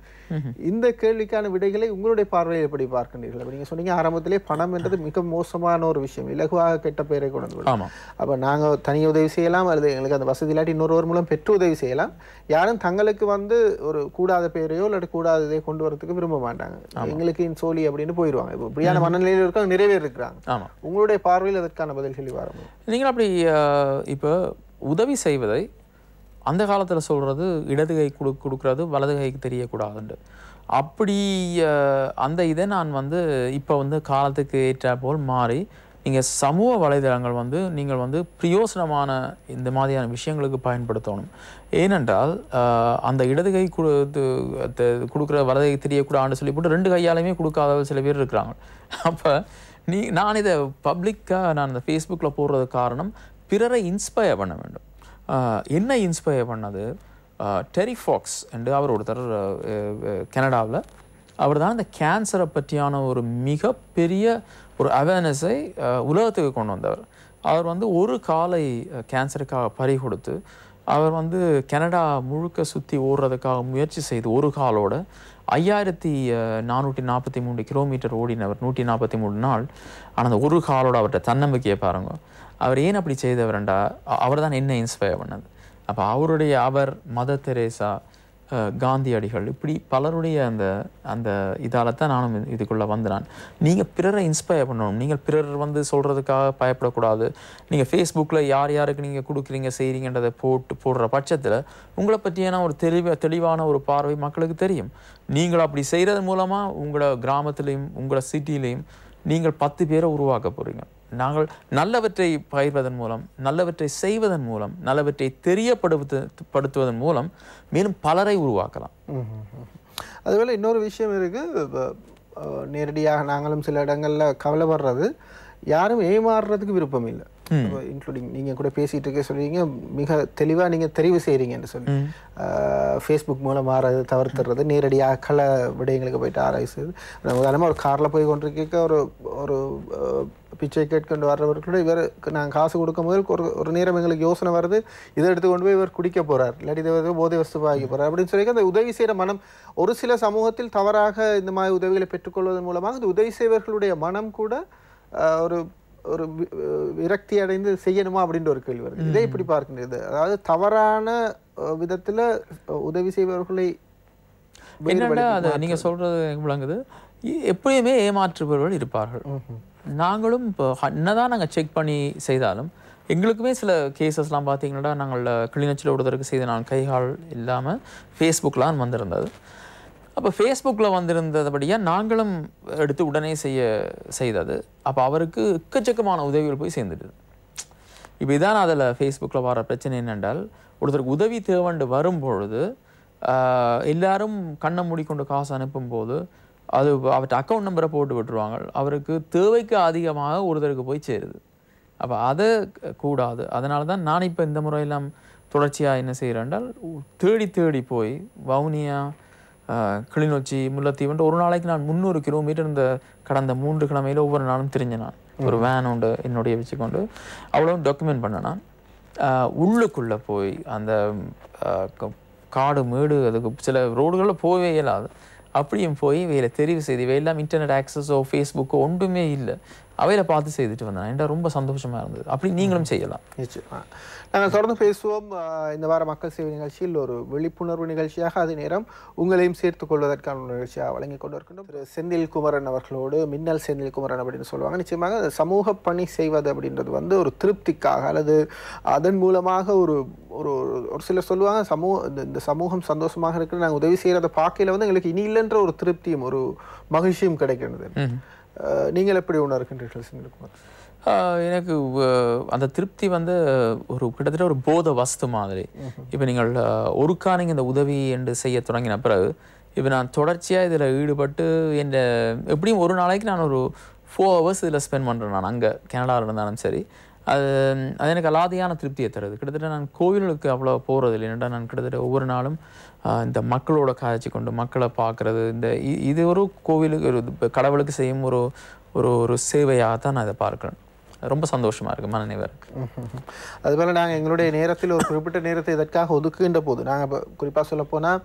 இந்த கேள்விக்கான விடைகளை உங்களுடைய பார்வையில் எப்படி பார்க்கின்றீர்கள்? நீங்க சொன்னீங்க ஆரம்பத்திலே பணம் என்றது மிக மோசமான ஒரு விஷயம், இலகுவாக கெட்ட பெயரை கொண்டு விடும். அப்ப நாங்க தனியாக உதவி செய்யலாம் அல்லது எங்களுக்கு அந்த வசதி இல்லாட்டி இன்னொருவர் மூலம் பெற்று உதவி செய்யலாம். யாரும் தங்களுக்கு வந்து ஒரு கூடாத பெயரையோ இல்லாட்டி கூடாத இதை கொண்டு வரதுக்கு விரும்ப மாட்டாங்க. எங்களுக்கு சோழி அப்படின்னு போயிடுவாங்க. இப்போ இப்படியான மனநிலையில் இருக்க நிறைய பேர் இருக்கிறாங்க. உங்களுடைய பார்வையில் அதற்கான பதில்கள் வரும். நீங்கள் அப்படி இப்போ உதவி செய்வதை அந்த காலத்தில் சொல்கிறது இடது கை கொடுக்கறது வலது கைக்கு தெரியக்கூடாதுண்டு. அப்படி அந்த இதை நான் வந்து இப்போ வந்து காலத்துக்கு ஏற்ற போல் மாறி நீங்கள் சமூக வலைதளங்கள் வந்து நீங்கள் வந்து பிரயோசனமான இந்த மாதிரியான விஷயங்களுக்கு பயன்படுத்தணும். ஏனென்றால் அந்த இடது கை கொடுக்குற வலது கை தெரியக்கூடாதுன்னு சொல்லி போட்டு 2 கையாலையுமே கொடுக்காத சில பேர் இருக்கிறாங்க. அப்போ நான் இதை பப்ளிக்காக நான் இந்த ஃபேஸ்புக்கில் போடுறது காரணம் பிறரை இன்ஸ்பயர் பண்ண வேண்டும். என்ன இன்ஸ்பயர் பண்ணது, டெரி ஃபாக்ஸ் என்று அவர் ஒருத்தர் கனடாவில் அவர் தான் இந்த கேன்சரை பற்றியான ஒரு மிகப்பெரிய ஒரு அவேர்னஸை உலகத்துக்கு கொண்டு வந்தவர். அவர் வந்து ஒரு காலை கேன்சருக்காக பறி கொடுத்து அவர் வந்து கனடா முழுக்க சுற்றி ஓடுறதுக்காக முயற்சி செய்து ஒரு காலோட 5443 கிலோமீட்டர் ஓடினவர் 143 நாள். ஆனால் அந்த ஒரு காலோட அவர்கிட்ட தன்னம்பிக்கையை பாருங்க. அவர் ஏன் அப்படி செய்தவர்ண்டா அவர் தான் என்ன இன்ஸ்பயர் பண்ணது. அப்போ அவர் மதர் தெரேசா, காந்தியடிகள் இப்படி பலருடைய அந்த இதால் தான் நானும் இதுக்குள்ளே வந்தான். நீங்கள் பிறரை இன்ஸ்பயர் பண்ணணும். நீங்கள் பிறர் வந்து சொல்கிறதுக்காக பயப்படக்கூடாது. நீங்கள் ஃபேஸ்புக்கில் யாருக்கு நீங்கள் கொடுக்குறீங்க செய்கிறீங்கன்றதை போடுற பட்சத்தில் உங்களை பற்றியான ஒரு தெளிவான ஒரு பார்வை மக்களுக்கு தெரியும். நீங்கள் அப்படி செய்கிறது மூலமாக உங்களோட கிராமத்துலேயும் உங்களோட சிட்டிலையும் நீங்கள் 10 பேரை உருவாக்க போகிறீங்க. நாங்கள் நல்லவற்றை பகிர்வதன் மூலம், நல்லவற்றை செய்வதன் மூலம், நல்லவற்றை தெரியப்படுத்துவதன் மூலம் மேலும் பலரை உருவாக்கலாம். அதுபோல் இன்னொரு விஷயம் இருக்குது, நேரடியாக நாங்களும் சில இடங்களில் கவலைப்படுறது, யாரும் ஏமாறுறதுக்கு விருப்பம் இல்லை. இன்க்ளூடிங் நீங்கள் கூட பேசிகிட்டு இருக்க சொல்லுவீங்க மிக தெளிவாக நீங்கள் தெரிவு செய்கிறீங்கன்னு சொல்லி ஃபேஸ்புக் மூலம் மாறது தவிர்த்துறது நேரடியாக கள விடயங்களுக்கு போயிட்டு ஆராய்ச்சி செய்து உதாரணமாக ஒரு காரில் போய் கொண்டிருக்க ஒரு பிச்சை கேட்கொண்டு வர்றவர்களோட இவருக்கு நாங்கள் காசு கொடுக்கும் போது ஒரு நேரம் எங்களுக்கு யோசனை வருது இதை எடுத்து கொண்டு போய் இவர் குடிக்க போகிறார் இல்லாட்டி இதை போதை வஸ்து ஆகி போகிறார் அப்படின்னு சொல்லி அந்த உதவி செய்கிற மனம் ஒரு சில சமூகத்தில் தவறாக இந்த மாதிரி உதவிகளை பெற்றுக்கொள்வதன் மூலமாக இந்த உதவி செய்வர்களுடைய மனம் கூட ஒரு ஒரு விரக்தி அடைந்து செய்யணுமா அப்படின்ற ஒரு கேள்வி வருது இதை எப்படி பார்க்கின்றது அதாவது தவறான விதத்தில் உதவி செய்பவர்களை என்னடா அது நீங்கள் சொல்கிறது எனக்கு விளங்குது எப்பயுமே ஏமாற்றுபவர்கள் இருப்பார்கள் நாங்களும் இப்போ என்னதான் நாங்கள் செக் பண்ணி செய்தாலும் எங்களுக்குமே சில கேசஸ்லாம் பார்த்தீங்கன்னா நாங்கள் கிளிநொச்சியில் ஒருத்தருக்கு செய்த நான் கைகால் இல்லாமல் ஃபேஸ்புக்கெலாம் வந்திருந்தது அப்போ ஃபேஸ்புக்கில் வந்திருந்தபடியாக நாங்களும் எடுத்து உடனே செய்தது அப்போ அவருக்கு எக்கச்சக்கமான உதவிகள் போய் சேர்ந்துடுது இப்போ இதான் அதில் ஃபேஸ்புக்கில் வர பிரச்சனை என்னென்றால் ஒருத்தருக்கு உதவி தேவைண்டு வரும்பொழுது எல்லாரும் கண்ணை மூடிக்கொண்டு காசு அனுப்பும்போது அது அவர்கிட்ட அக்கௌண்ட் நம்பரை போட்டு விட்டுருவாங்க அவருக்கு தேவைக்கு அதிகமாக ஒருத்தருக்கு போய் சேருது அப்போ அதை கூடாது அதனால தான் நான் இப்போ இந்த முறையெல்லாம் தொடர்ச்சியாக என்ன செய்கிறேன்றால் தேடி தேடி போய் வவுனியா கிளிநொச்சி முல்லைத்தீவுன்ட்டு ஒரு நாளைக்கு நான் 300 கிலோமீட்டர் இந்த கடந்த 3 கிழமையில் ஒவ்வொரு நாளும் தெரிஞ்சேன் நான் ஒரு வேன் உண்டு என்னுடைய வச்சுக்கொண்டு அவ்வளோ டாக்குமெண்ட் பண்ணேன் நான் உள்ளுக்குள்ளே போய் அந்த காடு மேடு அதுக்கு சில ரோடுகளில் போகவே இயலாது அப்படியும் போய் இவையில தெரிவு செய்து இவையெல்லாம் இன்டர்நெட் ஆக்சஸோ ஃபேஸ்புக்கோ ஒன்றுமே இல்லை அவையில பார்த்து செய்துட்டு வந்தேன் என்கிட்ட ரொம்ப சந்தோஷமாக இருந்தது அப்படி நீங்களும் செய்யலாம் நாங்கள் தொடர்ந்து பேசுவோம் இந்த வார மக்கள் சேவை நிகழ்ச்சியில் ஒரு விழிப்புணர்வு நிகழ்ச்சியாக அதே நேரம் உங்களையும் சேர்த்துக் கொள்வதற்கான ஒரு நிகழ்ச்சியாக வழங்கி கொண்டு இருக்கின்றோம் திரு செந்தில் குமரன் அவர்களோடு மின்னல் செந்தில் குமரன் அப்படின்னு சொல்லுவாங்க நிச்சயமாக சமூக பணி செய்வது அப்படின்றது வந்து ஒரு திருப்திக்காக அல்லது அதன் மூலமாக ஒரு ஒரு ஒரு சிலர் சொல்லுவாங்க இந்த சமூகம் சந்தோஷமாக இருக்கிற நாங்கள் உதவி செய்கிறத பார்க்கையில் வந்து எங்களுக்கு இனி இல்லைன்ற ஒரு திருப்தியும் ஒரு மகிழ்ச்சியும் கிடைக்கிறது நீங்கள் எப்படி உணர்கின்றீர்கள் செந்தில்குமார் எனக்கு அந்த திருப்தி வந்து ஒரு கிட்டத்தட்ட ஒரு போத வஸ்து மாதிரி இப்போ நீங்கள் ஒருக்கா நீங்கள் இந்த உதவி என்று செய்ய தொடங்கின பிறகு இப்போ நான் தொடர்ச்சியாக இதில் ஈடுபட்டு என் எப்படியும் ஒரு நாளைக்கு நான் ஒரு 4 hours இதில் ஸ்பெண்ட் பண்ணுறேன் நான் அங்கே கனடாவில் இருந்தாலும் சரி அது எனக்கு அலாதியான திருப்தியை தருது கிட்டத்தட்ட நான் கோவிலுக்கு அவ்வளோ போகிறது இல்லை ஏன்னா நான் கிட்டத்தட்ட ஒவ்வொரு நாளும் இந்த மக்களோட காய்ச்சி கொண்டு மக்களை பார்க்குறது இது ஒரு கோவிலுக்கு ஒரு கடவுளுக்கு செய்யும் ஒரு ஒரு ஒரு சேவையாக தான் நான் இதை பார்க்குறேன் ரொம்ப சந்தோஷமாக இருக்குது மனநிறைவாக இருக்குது அதுபோல் நாங்கள் எங்களுடைய நேரத்தில் ஒரு குறிப்பிட்ட நேரத்தை இதற்காக ஒதுக்குகின்ற போது நாங்கள் இப்போ குறிப்பாக சொல்லப்போனால்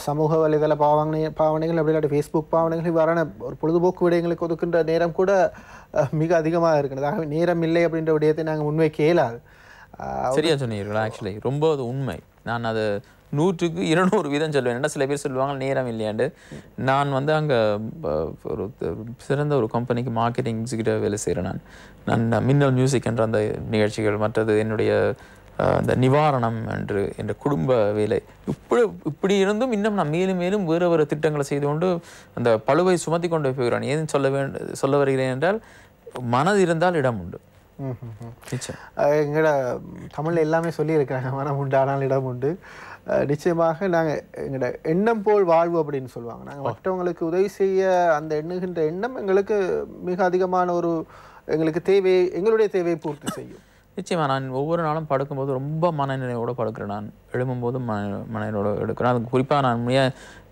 சமூக வலைதள பாவனைகள் அப்படி இல்லாட்டி ஃபேஸ்புக் பாவனைகள் இவ்வாறான ஒரு பொழுதுபோக்கு விடயங்களுக்கு ஒதுக்கின்ற நேரம் கூட மிக அதிகமாக இருக்கிறது ஆகவே நேரம் இல்லை அப்படின்ற விடயத்தை நாங்கள் முன்வைக்க இயலாது சரியா சொன்னீர்கள் ஆக்சுவலி ரொம்ப அது உண்மை நான் அது 100க்கு 200 வீதம் சொல்லுவேன் ஏன்னா சில பேர் சொல்லுவாங்க நேரம் இல்லையாண்டு நான் வந்து அங்கே ஒரு சிறந்த ஒரு கம்பெனிக்கு மார்க்கெட்டிங் எக்ஸிக்யூட்டிவ் வேலை செய்கிறேன் நான் மின்னல் மியூசிக் என்ற அந்த நிகழ்ச்சிகள் மற்றது என்னுடைய அந்த நிவாரணம் என்று என்ற குடும்ப வேலை இப்படி இருந்தும் இன்னும் நான் மேலும் மேலும் வேறு திட்டங்களை செய்து கொண்டு அந்த பழுவை சுமத்தி கொண்டு போகிறேன் ஏன் சொல்ல வருகிறேன் என்றால் மனது இருந்தால் இடம் உண்டு எங்களோட தமிழில் எல்லாமே சொல்லியிருக்கிறாங்க மனம் உண்டு ஆனால் இடம் உண்டு நிச்சயமாக நாங்கள் எங்களோட எண்ணம் போல் வாழ்வு அப்படின்னு சொல்லுவாங்க நாங்கள் மற்றவங்களுக்கு உதவி செய்ய அந்த எண்ணுகின்ற எண்ணம் எங்களுக்கு மிக அதிகமான ஒரு எங்களுக்கு எங்களுடைய தேவையை பூர்த்தி செய்யும் நிச்சயமாக நான் ஒவ்வொரு நாளும் படுக்கும்போது ரொம்ப மனநிலையோடு படுக்கிறேன் நான் எழும்பும்போதும் மனநிலையோடு எடுக்கிறேன் அதுக்கு குறிப்பாக நான்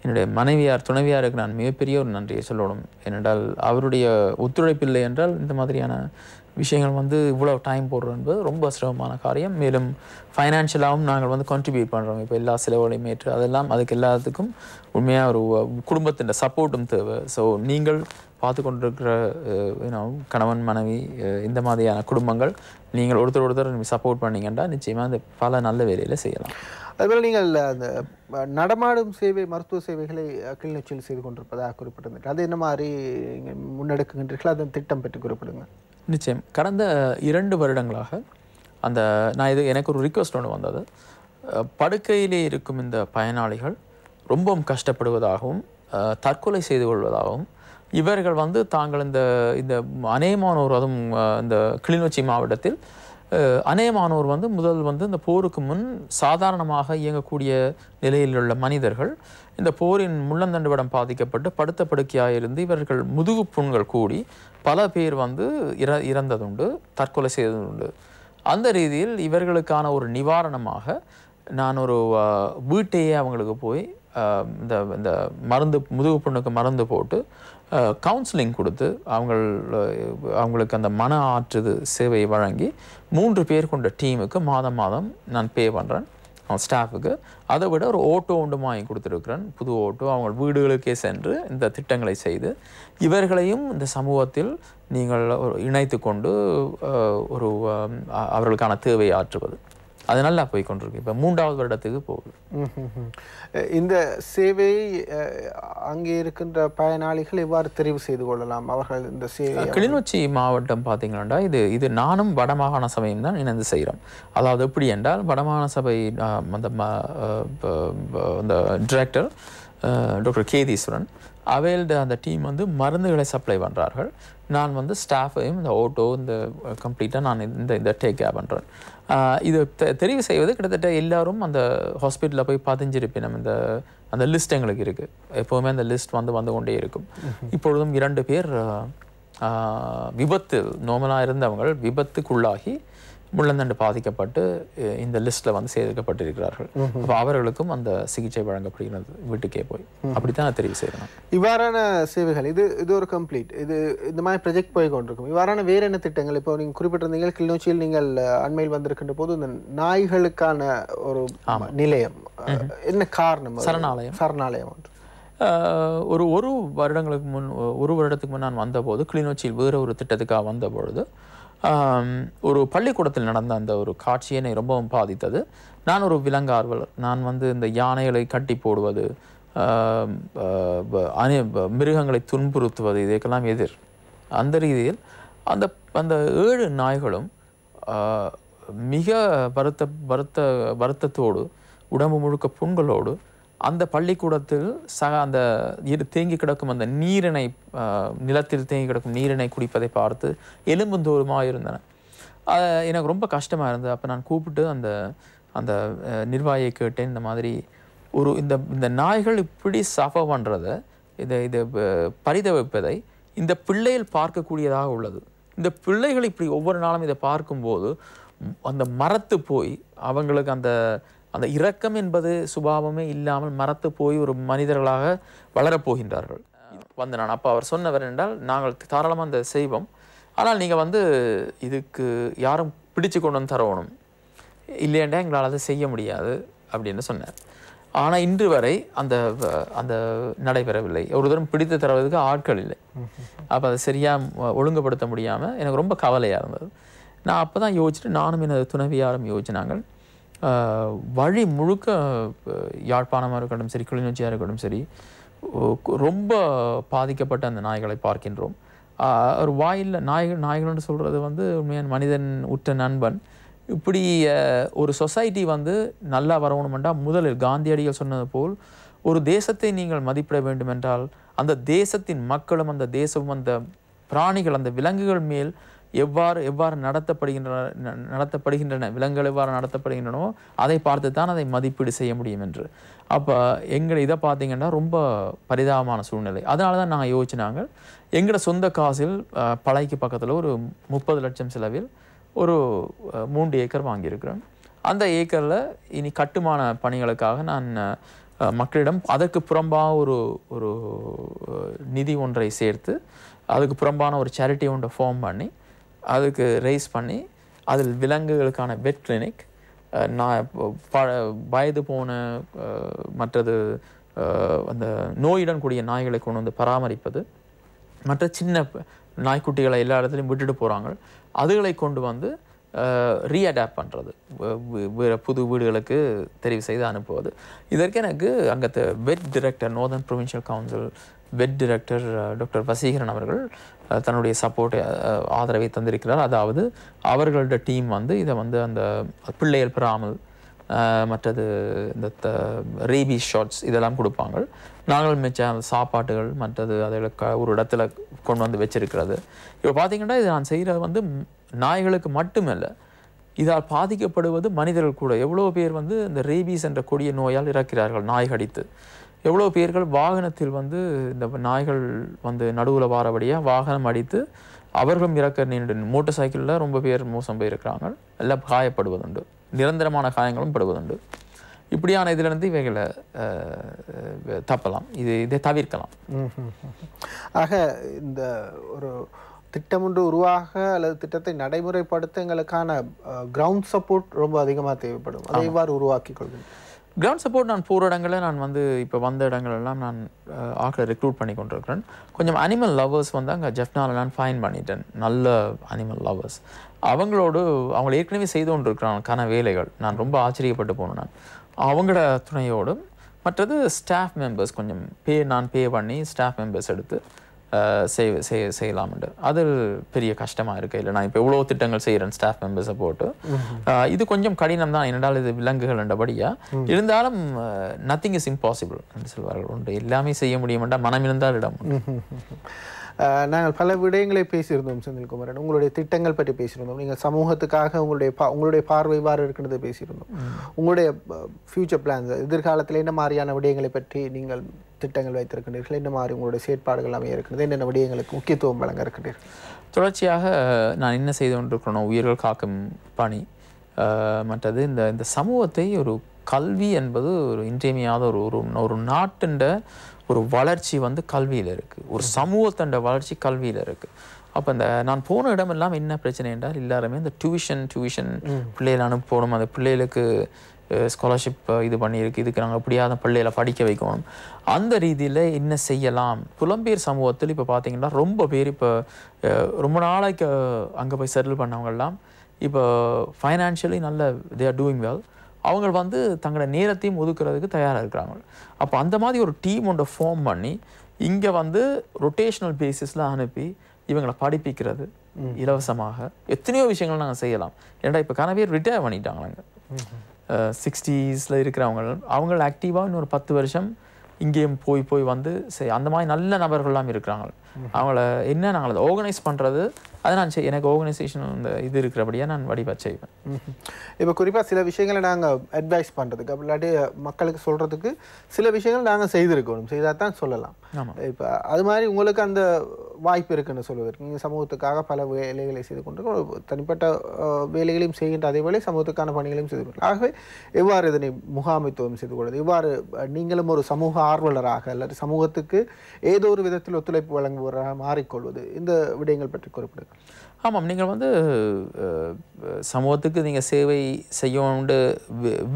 என்னுடைய துணைவியாருக்கு நான் மிகப்பெரிய ஒரு நன்றியை சொல்லணும் ஏனென்றால் அவருடைய ஒத்துழைப்பில்லை என்றால் இந்த மாதிரியான விஷயங்கள் வந்து இவ்வளோ டைம் போடுறோம் என்பது ரொம்ப சிரமமான காரியம் மேலும் ஃபைனான்ஷியலாகவும் நாங்கள் வந்து கான்ட்ரிபியூட் பண்ணுறோம் இப்போ எல்லா செலவுகளையும் ஏற்று அதெல்லாம் அதுக்கு எல்லாத்துக்கும் உண்மையாக ஒரு குடும்பத்தின் சப்போர்ட்டும் தேவை ஸோ நீங்கள் பார்த்து கொண்டிருக்கிற கணவன் மனைவி இந்த மாதிரியான குடும்பங்கள் நீங்கள் ஒருத்தர் சப்போர்ட் பண்ணீங்கன்னா நிச்சயமாக அந்த பல நல்ல வேலையில் செய்யலாம் அதுபோல் நீங்கள் அந்த நடமாடும் சேவை மருத்துவ சேவைகளை கிளிநொச்சியில் செய்து கொண்டிருப்பதாக குறிப்பிட்டிருந்தீர்கள் அது என்ன மாதிரி நீங்கள் முன்னெடுக்குகின்றீர்கள் அதன் திட்டம் பற்றி குறிப்பிடுங்க நிச்சயம் கடந்த 2 வருடங்களாக எனக்கு ஒரு ரிக்வெஸ்ட் ஒன்று வந்தது படுக்கையிலே இருக்கும் இந்த பயனாளிகள் ரொம்பவும் கஷ்டப்படுவதாகவும் தற்கொலை செய்து கொள்வதாகவும் இவர்கள் வந்து தாங்கள் இந்த அநேகமானோர் அதுவும் இந்த கிளிநொச்சி மாவட்டத்தில் அநேகமானோர் வந்து முதல் வந்து இந்த போருக்கு முன் சாதாரணமாக இயங்கக்கூடிய நிலையில் உள்ள மனிதர்கள் இந்த போரின் முள்ளந்தண்டுவடம் பாதிக்கப்பட்டு படுத்த படுக்கையாக இருந்து இவர்கள் முதுகு புண்கள் கூடி பல பேர் வந்து இறந்ததுண்டு, தற்கொலை செய்ததுண்டு. அந்த ரீதியில் இவர்களுக்கான ஒரு நிவாரணமாக நான் ஒரு வீட்டையே அவங்களுக்கு போய் இந்த மருந்து முதுகு புண்ணுக்கு மருந்து போட்டு கவுன்சிலிங் கொடுத்து அவங்களுக்கு அந்த மன ஆற்றுது சேவையை வழங்கி 3 பேர் கொண்ட டீமுக்கு மாதம் நான் பே பண்ணுறேன் ஸ்டாஃபுக்கு. அதை விட ஒரு ஓட்டோ ஒன்று வாங்கி கொடுத்துருக்குறேன், புது ஓட்டோ. அவங்க வீடுகளுக்கே சென்று இந்த திட்டங்களை செய்து இவர்களையும் இந்த சமூகத்தில் நீங்கள் இணைத்து கொண்டு ஒரு அவர்களுக்கான தேவையை ஆற்றுவது அது நல்லா போய் கொண்டிருக்கு. இப்போ 3வது வருடத்துக்கு போகுது. இந்த சேவை அங்கே இருக்கின்ற பயனாளிகள் எவ்வாறு தெரிவு செய்து கொள்ளலாம்? அவர்கள் இந்த சேவை கிளிநொச்சி மாவட்டம் பார்த்தீங்கன்னா இது நானும் வடமாகாண சபையும் தான் இணைந்து செய்கிறோம். அதாவது எப்படி என்றால் வடமாகாண சபை அந்த டிரெக்டர் டாக்டர் கேதீஸ்வரன் அவையில்ட அந்த டீம் வந்து மருந்துகளை சப்ளை பண்ணுறார்கள். நான் வந்து ஸ்டாஃபையும் இந்த ஓட்டோ இந்த கம்ப்ளீட்டாக நான் இந்த டேக் கேர் பண்ணுறேன். இது தெரிவு செய்வது கிட்டத்தட்ட எல்லாரும் அந்த ஹாஸ்பிட்டலில் போய் பதிஞ்சிருப்பினும் அந்த லிஸ்ட் எங்களுக்கு இருக்குது. எப்போவுமே அந்த லிஸ்ட் வந்து கொண்டே இருக்கும். இப்பொழுதும் 2 பேர் விபத்து நார்மலாக இருந்தவங்க விபத்துக்குள்ளாகி முள்ளந்தண்டு பாதிக்கப்பட்டு இந்த லிஸ்ட்ல வந்து சேர்க்கப்பட்டிருக்கிறார்கள். அப்போ அவர்களுக்கும் அந்த சிகிச்சை வழங்கப்படுகிறது வீட்டுக்கே போய். அப்படித்தான் தெரிவு செய்யணும். இவ்வாறான சேவைகள் இது ஒரு கம்ப்ளீட் இந்த மாதிரி ப்ரொஜெக்ட் போய் கொண்டிருக்கும். இவ்வாறான வேற என்ன திட்டங்கள்? இப்போ நீங்கள் குறிப்பிட்டிருந்தீங்க கிளிநொச்சியில் நீங்கள் அண்மையில் வந்திருக்கின்ற போது இந்த நாய்களுக்கான ஒரு நிலையம், என்ன காரணம்? சரணாலயம் ஒன்று ஒரு வருடத்துக்கு முன் நான் வந்தபோது கிளிநொச்சியில் வேறு ஒரு திட்டத்துக்காக வந்த பொழுது ஒரு பள்ளிக்கூடத்தில் நடந்த அந்த ஒரு காட்சி என்னை ரொம்பவும் பாதித்தது. நான் ஒரு விலங்கார்வலர். நான் வந்து இந்த யானைகளை கட்டி போடுவது, மிருகங்களை துன்புறுத்துவது இதுக்கெல்லாம் எதிர். அந்த ரீதியில் அந்த 7 நாய்களும் மிக வருத்தத்தோடு உடம்பு முழுக்க புண்களோடு அந்த பள்ளிக்கூடத்தில் அந்த தேங்கி கிடக்கும் அந்த நீரினை நிலத்தில் தேங்கி கிடக்கும் நீரினை குடிப்பதை பார்த்து எலும்புந்தோறுமாக இருந்தன. எனக்கு ரொம்ப கஷ்டமாக இருந்தது. அப்போ நான் கூப்பிட்டு அந்த நிர்வாகியை கேட்டேன், இந்த மாதிரி இந்த நாய்கள் இப்படி சஃபர் பண்ணுறதை இதை பரிதவிப்பதை இந்த பிள்ளைகள் பார்க்கக்கூடியதாக உள்ளது. இந்த பிள்ளைகள் இப்படி ஒவ்வொரு நாளும் இதை பார்க்கும்போது அந்த மரத்து போய் அவங்களுக்கு அந்த இரக்கம் என்பது சுபாவமே இல்லாமல் மரத்து போய் ஒரு மனிதர்களாக வளரப்போகின்றார்கள். நான் அப்போ அவர் சொன்னவர் என்றால், நாங்கள் தாராளமாக அந்த செய்வோம், ஆனால் நீங்கள் வந்து இதுக்கு யாரும் பிடிச்சு கொண்டு வந்து தரணும், இல்லையண்டா எங்களால் அதை செய்ய முடியாது அப்படின்னு சொன்னார். ஆனால் இன்று வரை அந்த நடைபெறவில்லை. ஒரு தரம் பிடித்து தருவதற்கு ஆட்கள் இல்லை. அப்போ அதை சரியாக ஒழுங்குபடுத்த முடியாமல் எனக்கு ரொம்ப கவலையாக இருந்தது. நான் அப்போ தான் யோசிச்சுட்டு நானும் எனது துணைவியாரும் யோசிச்சினாங்கள், வழி முழுக்க யாழ்ப்பாணமாக இருக்கட்டும் சரி, கிளிநொச்சியாக இருக்கட்டும் சரி, ரொம்ப பாதிக்கப்பட்ட அந்த நாய்களை பார்க்கின்றோம். ஒரு வாயில் நாய்கள்னு சொல்கிறது வந்து உண்மையான மனிதன் உற்ற நண்பன். இப்படி ஒரு சொசைட்டி வந்து நல்லா வரணுமென்றா முதலில் காந்தியடிகள் சொன்னது போல் ஒரு தேசத்தை நீங்கள் மதிப்பிட வேண்டும் என்றால் அந்த தேசத்தின் மக்களும் அந்த தேசமும் அந்த பிராணிகள் அந்த விலங்குகள் மேல் எவ்வாறு நடத்தப்படுகின்றன விலங்குகள் எவ்வாறு நடத்தப்படுகின்றனோ அதை பார்த்து தான் அதை மதிப்பீடு செய்ய முடியும் என்று. அப்போ இதை பார்த்தீங்கன்னா ரொம்ப பரிதாபமான சூழ்நிலை. அதனால தான் நாங்கள் யோசிச்சினாங்க, எங்களோட சொந்த காசில் பழைக்கு பக்கத்தில் ஒரு 30 லட்சம் செலவில் ஒரு 3 ஏக்கர் வாங்கியிருக்கிறேன். அந்த ஏக்கரில் இனி கட்டுமான பணிகளுக்காக நான் மக்களிடம் அதற்கு புறம்பாக ஒரு நிதி ஒன்றை சேர்த்து அதுக்கு புறம்பான ஒரு சேரிட்டி ஒன்றை ஃபார்ம் பண்ணி அதுக்கு ரைஸ் பண்ணி அதில் விலங்குகளுக்கான வெட் கிளினிக், வயது போன மற்றது அந்த நோயுடன் கூடிய நாய்களை கொண்டு வந்து பராமரிப்பது, மற்ற சின்ன நாய்க்குட்டிகளை எல்லா இடத்துலையும் விட்டுட்டு போகிறாங்க, அதுகளை கொண்டு வந்து ரீஅடாப்ட் பண்ணுறது, வேறு புது வீடுகளுக்கு தெரிவு செய்து அனுப்புவது. இதற்கு எனக்கு அங்கே வெட் டிரெக்டர், நார்தர்ன் ப்ரொவின்ஷியல் கவுன்சில் வெட் டிரெக்டர் டாக்டர் வசீகரன் அவர்கள் தன்னுடைய சப்போர்ட்டை ஆதரவை தந்திருக்கிறார். அதாவது அவர்களோட டீம் வந்து இதை வந்து அந்த பிள்ளைகள் பெறாமல் மற்றது இந்த ரேபீஸ் ஷாட்ஸ் இதெல்லாம் கொடுப்பாங்க. நாங்கள் மிச்ச அந்த சாப்பாட்டுகள் மற்றது அதில் ஒரு இடத்துல கொண்டு வந்து வச்சிருக்கிறது. இப்போ பார்த்தீங்கன்னா இது நான் செய்கிறது வந்து நாய்களுக்கு மட்டுமல்ல, இதால் பாதிக்கப்படுவது மனிதர்கள் கூட. எவ்வளோ பேர் வந்து இந்த ரேபீஸ் என்ற கொடிய நோயால் இறக்கிறார்கள் நாய் கடித்து. எவ்வளோ பேர்கள் வாகனத்தில் வந்து இந்த நாய்கள் வந்து நடுவில் வாரபடியாக வாகனம் அடித்து அவர்களும் இறக்க நேரிடு. மோட்டார் சைக்கிளில் ரொம்ப பேர் மோசம் போயிருக்கிறாங்க. எல்லாம் காயப்படுவதுண்டு, நிரந்தரமான காயங்களும் படுவதுண்டு. இப்படியான இதிலிருந்து இவைகளை தப்பலாம், இதை தவிர்க்கலாம். ஆக இந்த ஒரு திட்டம் ஒன்று உருவாக அல்லது திட்டத்தை நடைமுறைப்படுத்த எங்களுக்கான கிரவுண்ட் சப்போர்ட் ரொம்ப அதிகமாக தேவைப்படும். அதை எவ்வாறு உருவாக்கி கொள்கிறேன்? கிரவுண்ட் சப்போர்ட் நான் போகிற இடங்களில் நான் வந்து இப்போ வந்த இடங்களெல்லாம் நான் ஆக்களை ரெக்ரூட் பண்ணி கொண்டிருக்கிறேன். கொஞ்சம் அனிமல் லவர்ஸ் வந்து அங்கே ஜெஃப்னாவில் நான் ஃபைன் பண்ணிட்டேன். நல்ல அனிமல் லவர்ஸ் அவங்களோடு அவங்க ஏற்கனவே செய்து கொண்டிருக்கிறாங்க வேலைகள். நான் ரொம்ப ஆச்சரியப்பட்டு போனேன். நான் அவங்களோட துணையோடு மற்றது ஸ்டாஃப் மெம்பர்ஸ் கொஞ்சம் நான் பே பண்ணி ஸ்டாஃப் மெம்பர்ஸ் எடுத்து செய்யலாம்ண்டு. அது பெரிய கஷ்டமாக இருக்குது. இல்லை நான் இப்போ எவ்வளோ திட்டங்கள் செய்கிறேன் ஸ்டாஃப் மெம்பர்ஸை போட்டு. இது கொஞ்சம் கடினம் தான், என்னென்றால் இது விலங்குகள் என்றபடியாக. இருந்தாலும் நத்திங் இஸ் இம்பாசிபிள் என்று சொல்வார்கள். ஒன்று எல்லாமே செய்ய முடியுமெண்டா மனம் இருந்தால் இடம். நாங்கள் பல விடயங்களை பேசியிருந்தோம் செந்தில்குமரன். உங்களுடைய திட்டங்கள் பற்றி பேசியிருந்தோம். நீங்கள் சமூகத்துக்காக உங்களுடைய பார்வை வார இருக்கிறது பேசியிருந்தோம். உங்களுடைய ஃபியூச்சர் பிளான்ஸ், எதிர்காலத்தில் என்ன மாதிரியான விடயங்களை பற்றி நீங்கள் திட்டங்கள் வைத்திருக்கின்றீர்கள், என்ன மாதிரி உங்களுடைய செயற்பாடுகள் அமைய இருக்கிறது, என்னென்ன விடயங்களுக்கு முக்கியத்துவம் வழங்க இருக்கின்றீர்கள்? தொடர்ச்சியாக நான் என்ன செய்து கொண்டிருக்கிறோம், உயிர்கள் காக்கும் பணி. மற்றது இந்த சமூகத்தை ஒரு கல்வி என்பது ஒரு இன்றியமையாத ஒரு நாட்டின் ஒரு வளர்ச்சி வந்து கல்வியில் இருக்குது. ஒரு சமூகத்தண்ட வளர்ச்சி கல்வியில் இருக்குது. அப்போ நான் போன இடமெல்லாம் என்ன பிரச்சனை என்றால் எல்லாருமே இந்த டியூஷன் பிள்ளைகளை அனுப்பணும், அந்த பிள்ளைகளுக்கு ஸ்காலர்ஷிப் இது பண்ணியிருக்கு, இதுக்கு நாங்கள் எப்படியாவது பிள்ளைகளை படிக்க வைக்கணும். அந்த ரீதியில் என்ன செய்யலாம்? புலம்பெயர் சமூகத்தில் இப்போ பார்த்தீங்கன்னா ரொம்ப பேர் இப்போ ரொம்ப நாளைக்கு அங்கே போய் செட்டில் பண்ணவங்கெல்லாம் இப்போ ஃபைனான்ஷியலி நல்ல தே ஆர் டூயிங் வெல். அவங்க வந்து தங்களோட நேரத்தையும் ஒதுக்குறதுக்கு தயாராக இருக்கிறாங்க. அப்போ அந்த மாதிரி ஒரு டீம் ஒன்றை ஃபார்ம் பண்ணி இங்கே வந்து ரொட்டேஷனல் பேசிஸில் அனுப்பி இவங்களை படிப்பிக்கிறது இலவசமாக எத்தனையோ விஷயங்கள் நாங்கள் செய்யலாம். ஏன்னா இப்போ கனவே ரிட்டையர் பண்ணிட்டாங்க. 60s இருக்கிறவங்க அவங்க ஆக்டிவாக இன்னொரு 10 வருஷம் இங்கேயும் போய் வந்து அந்த மாதிரி நல்ல நபர்கள்லாம் இருக்கிறாங்க. அவங்கள என்ன நாங்கள் அதை ஆர்கனைஸ் பண்ணுறது, அதை நான் எனக்கு ஆர்கனைசேஷன் இந்த இது இருக்கிறபடியாக நான் வடிவாக செய்வேன். இப்போ குறிப்பாக சில விஷயங்களை நாங்கள் அட்வைஸ் பண்ணுறதுக்கு இல்லாட்டி மக்களுக்கு சொல்கிறதுக்கு சில விஷயங்கள் நாங்கள் செய்திருக்கணும், செய்தால் தான் சொல்லலாம். இப்போ அது மாதிரி உங்களுக்கு அந்த வாய்ப்பு இருக்குன்னு சொல்வதற்கு நீங்கள் சமூகத்துக்காக பல வேலைகளை செய்து கொண்டு தனிப்பட்ட வேலைகளையும் செய்கின்ற அதே வேலை சமூகத்துக்கான பணிகளையும் செய்து கொண்டு, ஆகவே எவ்வாறு இதனை முகாமைத்துவம் செய்து கொள்வது, எவ்வாறு நீங்களும் ஒரு சமூக ஆர்வலராக அல்லது சமூகத்துக்கு ஏதோ ஒரு விதத்தில் ஒத்துழைப்பு வழங்குவராக மாறிக்கொள்வது, இந்த விடயங்கள் பற்றி குறிப்பிடுங்க. ஆமாம், நீங்கள் வந்து சமூகத்துக்கு நீங்கள் சேவை செய்யணும்னு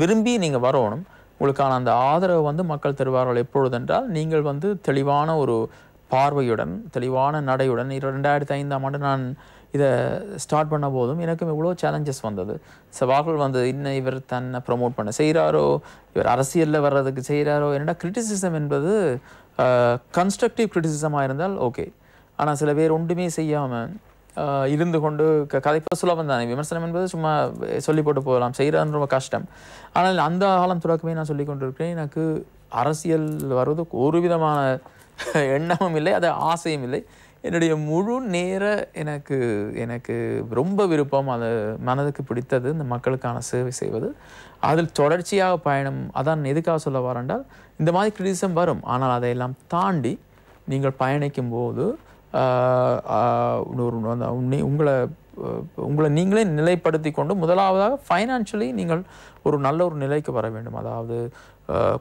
விரும்பி நீங்கள் வரணும். உங்களுக்கான அந்த ஆதரவு வந்து மக்கள் தருவார்கள். எப்பொழுதென்றால் நீங்கள் வந்து தெளிவான ஒரு பார்வையுடன் தெளிவான நடையுடன். 2005ஆம் ஆண்டு நான் இதை ஸ்டார்ட் பண்ண போதும் எனக்கும் எவ்வளோ சேலஞ்சஸ் வந்தது. சவால்கள் வந்து இன்னும் இவர் தன்னை ப்ரமோட் பண்ண செய்கிறாரோ, இவர் அரசியலில் வர்றதுக்கு செய்கிறாரோ. என்னடா கிரிட்டிசிசம் என்பது கன்ஸ்ட்ரக்டிவ் கிரிட்டிசிசமாக இருந்தால் ஓகே. ஆனால் சில பேர் ஒன்றுமே செய்யாமல் இருந்து கொண்டு கதைப்ப சுலபம் தானே. விமர்சனம் என்பது சும்மா சொல்லி போட்டு போகலாம், செய்கிறது ரொம்ப கஷ்டம். ஆனால் அந்த காலம் தொடக்கமே நான் சொல்லி கொண்டிருக்கிறேன், எனக்கு அரசியல் வருவதற்கு ஒரு விதமான எண்ணமும் இல்லை, அது ஆசையும் இல்லை. என்னுடைய முழு நேர எனக்கு ரொம்ப விருப்பம், அது மனதுக்கு பிடித்தது இந்த மக்களுக்கான சேவை செய்வது. அதில் தொடர்ச்சியாக பயணம். அதான் எதுக்காக சொல்ல வரேன்றால், இந்த மாதிரி கிரிட்டிசிசம் வரும், ஆனால் அதையெல்லாம் தாண்டி நீங்கள் பயணிக்கும் போது உங்களை நீங்களே நிலைப்படுத்தி கொண்டு முதலாவதாக ஃபைனான்ஷியலி நீங்கள் ஒரு நல்ல ஒரு நிலைக்கு வர வேண்டும். அதாவது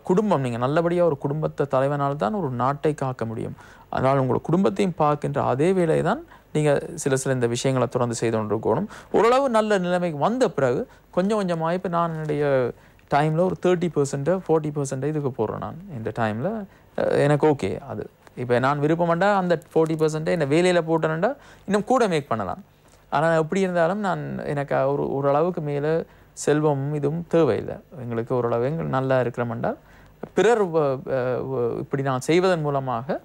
குடும்பம், நீங்கள் நல்லபடியாக ஒரு குடும்பத்தை தலைவனால் தான் ஒரு நாட்டை காக்க முடியும். அதனால் உங்களோட குடும்பத்தையும் பார்க்கின்ற அதே வேளை தான் நீங்கள் சில இந்த விஷயங்களை தொடர்ந்து செய்து கொண்டிருக்கணும். ஓரளவு நல்ல நிலைமைக்கு வந்த பிறகு கொஞ்சம் கொஞ்சமாக இப்போ நான் என்னுடைய டைமில் ஒரு 30% 40% இதுக்கு போடுறேன். நான் இந்த டைமில் எனக்கு ஓகே. அது இப்போ நான் விருப்பமாண்டா அந்த 40% இந்த வேலையில் போட்டேன்டா இன்னும் கூட மேக் பண்ணலாம். ஆனால் எப்படி இருந்தாலும் எனக்கு ஓரளவுக்கு மேலே செல்வம் இதுவும் தேவையில்லை. எங்களுக்கு ஓரளவு எங்கள் நல்லா இருக்கிறோம்னால் பிறர் இப்படி நான் செய்வதன் மூலமாக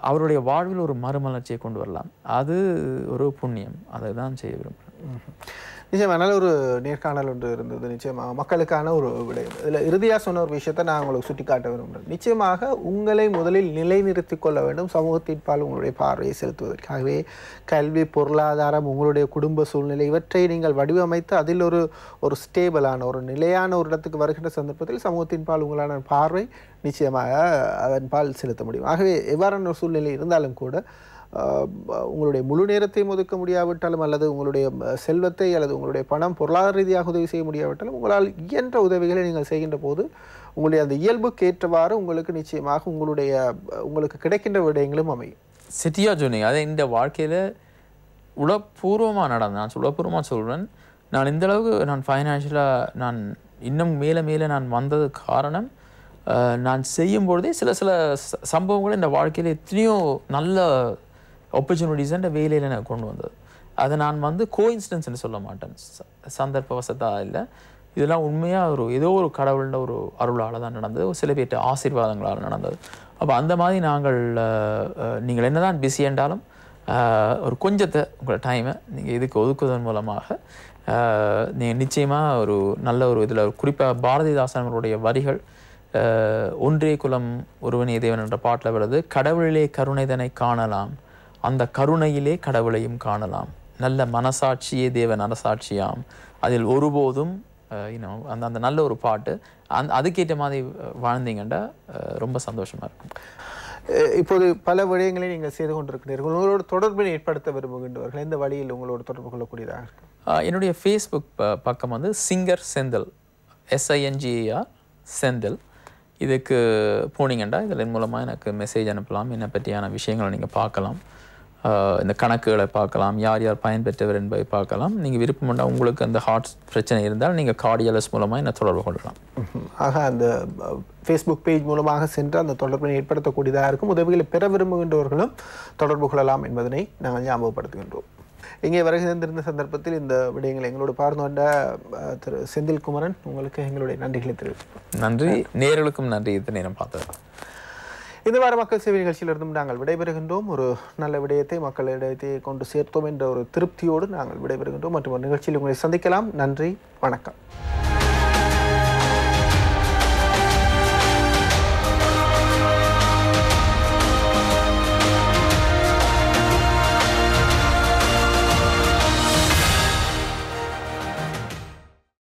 அவருடைய வாழ்வில் ஒரு மறுமலர்ச்சியை கொண்டு வரலாம். அது ஒரு புண்ணியம், அதை தான் செய்ய விரும்புகிறேன். நிச்சயமாக நல்ல ஒரு நேர்காணல் ஒன்று இருந்தது. நிச்சயமாக மக்களுக்கான ஒரு விடயம். இதில் இறுதியாக சொன்ன ஒரு விஷயத்தை நான் உங்களுக்கு சுட்டிக்காட்ட விரும்புகிறேன். நிச்சயமாக உங்களை முதலில் நிலைநிறுத்திக் கொள்ள வேண்டும் சமூகத்தின்பால் உங்களுடைய பார்வையை செலுத்துவதற்காகவே. கல்வி, பொருளாதாரம், உங்களுடைய குடும்ப சூழ்நிலை இவற்றை நீங்கள் வடிவமைத்து அதில் ஒரு ஸ்டேபிளான ஒரு நிலையான ஒரு இடத்துக்கு வருகின்ற சந்தர்ப்பத்தில் சமூகத்தின்பால் உங்களான பார்வை நிச்சயமாக அதன் பால் செலுத்த முடியும். ஆகவே எவ்வாறான ஒரு சூழ்நிலை இருந்தாலும் கூட உங்களுடைய முழு நேரத்தையும் ஒதுக்க முடியாவிட்டாலும் அல்லது உங்களுடைய செல்வத்தை அல்லது உங்களுடைய பணம் பொருளாதார ரீதியாக உதவி செய்ய முடியாவிட்டாலும் உங்களால் இயன்ற உதவிகளை நீங்கள் செய்கின்ற போது உங்களுடைய அந்த இயல்புக்கு ஏற்றவாறு உங்களுக்கு நிச்சயமாக உங்களுக்கு கிடைக்கின்ற விடயங்களும் அமையும். சிட்டியா சொன்னீங்க. அதை இந்த வாழ்க்கையில் உளப்பூர்வமாக நடந்தேன். நான் உளப்பூர்வமாக சொல்கிறேன். நான் இந்த அளவுக்கு நான் ஃபைனான்ஷியலாக நான் இன்னும் மேலே நான் வந்தது காரணம் நான் செய்யும்பொழுதே சில சம்பவங்கள் இந்த வாழ்க்கையில் எத்தனையோ நல்ல ஆப்பர்ச்சுனிட்டிஸ் இந்த வேலையில் எனக்கு கொண்டு வந்தது. அதை நான் கோஇன்சிடென்ஸ்ன்னு சொல்ல மாட்டேன், சந்தர்ப்பவசத்தாக இல்லை. இதெல்லாம் உண்மையாக ஏதோ ஒரு கடவுள்ன்ற ஒரு அருளால் தான் நடந்தது, சில பேர்ட்ட ஆசீர்வாதங்களால் நடந்தது. அப்போ அந்த மாதிரி நீங்கள் என்ன தான் பிஸி என்றாலும் ஒரு கொஞ்சத்தை உங்களோட டைமை நீங்கள் இதுக்கு ஒதுக்குவதன் மூலமாக நீங்கள் நிச்சயமாக ஒரு நல்ல ஒரு இதில் குறிப்பாக பாரதிதாசன் அவர்களுடைய வரிகள் ஒன்றே குலம் ஒருவனே தேவன் என்ற பாட்டில் வருது. கடவுளிலே கருணைதனை காணலாம், அந்த கருணையிலே கடவுளையும் காணலாம், நல்ல மனசாட்சியே தேவன் அரசாட்சியாம், அதில் ஒருபோதும் அந்த நல்ல ஒரு பாட்டு. அதுக்கேற்ற மாதிரி வாழ்ந்தீங்கன்னா ரொம்ப சந்தோஷமாக இருக்கும். இப்போது பல விடயங்களை நீங்கள் செய்து கொண்டிருக்கிறீர்கள். உங்களோட தொடர்பினை ஏற்படுத்த விரும்புகின்றவர்கள் எந்த வழியில் உங்களோட தொடர்பு கொள்ளக்கூடியதாக இருக்கும்? என்னுடைய ஃபேஸ்புக் பக்கம் சிங்கர் செந்தில், SINGER செந்தில். இதுக்கு போனீங்கன்னா இதில் மூலமாக எனக்கு மெசேஜ் அனுப்பலாம், என்னை பற்றியான விஷயங்களை நீங்கள் பார்க்கலாம், இந்த கணக்குகளை பார்க்கலாம், யார் யார் பயன்பெற்றவர் என்பதை பார்க்கலாம். நீங்கள் விருப்பம்னா உங்களுக்கு அந்த ஹார்ட் பிரச்சனை இருந்தால் நீங்கள் கார்டியாலஜிஸ்ட் மூலமாக என்ன தொடர்பு கொள்ளலாம். ஆக அந்த ஃபேஸ்புக் பேஜ் மூலமாக சென்று அந்த தொடர்பினை ஏற்படுத்தக்கூடியதாக இருக்கும். உதவிகளை பெற விரும்புகின்றவர்களும் தொடர்பு கொள்ளலாம் என்பதனை நாங்கள் ஞாபகப்படுத்துகின்றோம். இங்கே வருகின்ற சந்தர்ப்பத்தில் இந்த விடயங்களை எங்களோடு பார்த்து கொண்ட திரு செந்தில் குமரன், உங்களுக்கு எங்களுடைய நன்றிகளை தெரிவிக்கிறோம். நன்றி. நேர்களுக்கும் நன்றி. இந்த நேரம் பார்த்தது. இந்த வார மக்கள் சேவை நிகழ்ச்சியிலிருந்தும் நாங்கள் விடைபெறுகின்றோம். ஒரு நல்ல விடயத்தை மக்களிடத்தை கொண்டு சேர்த்தோம் என்ற ஒரு திருப்தியோடு நாங்கள் விடைபெறுகின்றோம். மற்றும் ஒரு நிகழ்ச்சியில் உங்களை சந்திக்கலாம். நன்றி, வணக்கம்.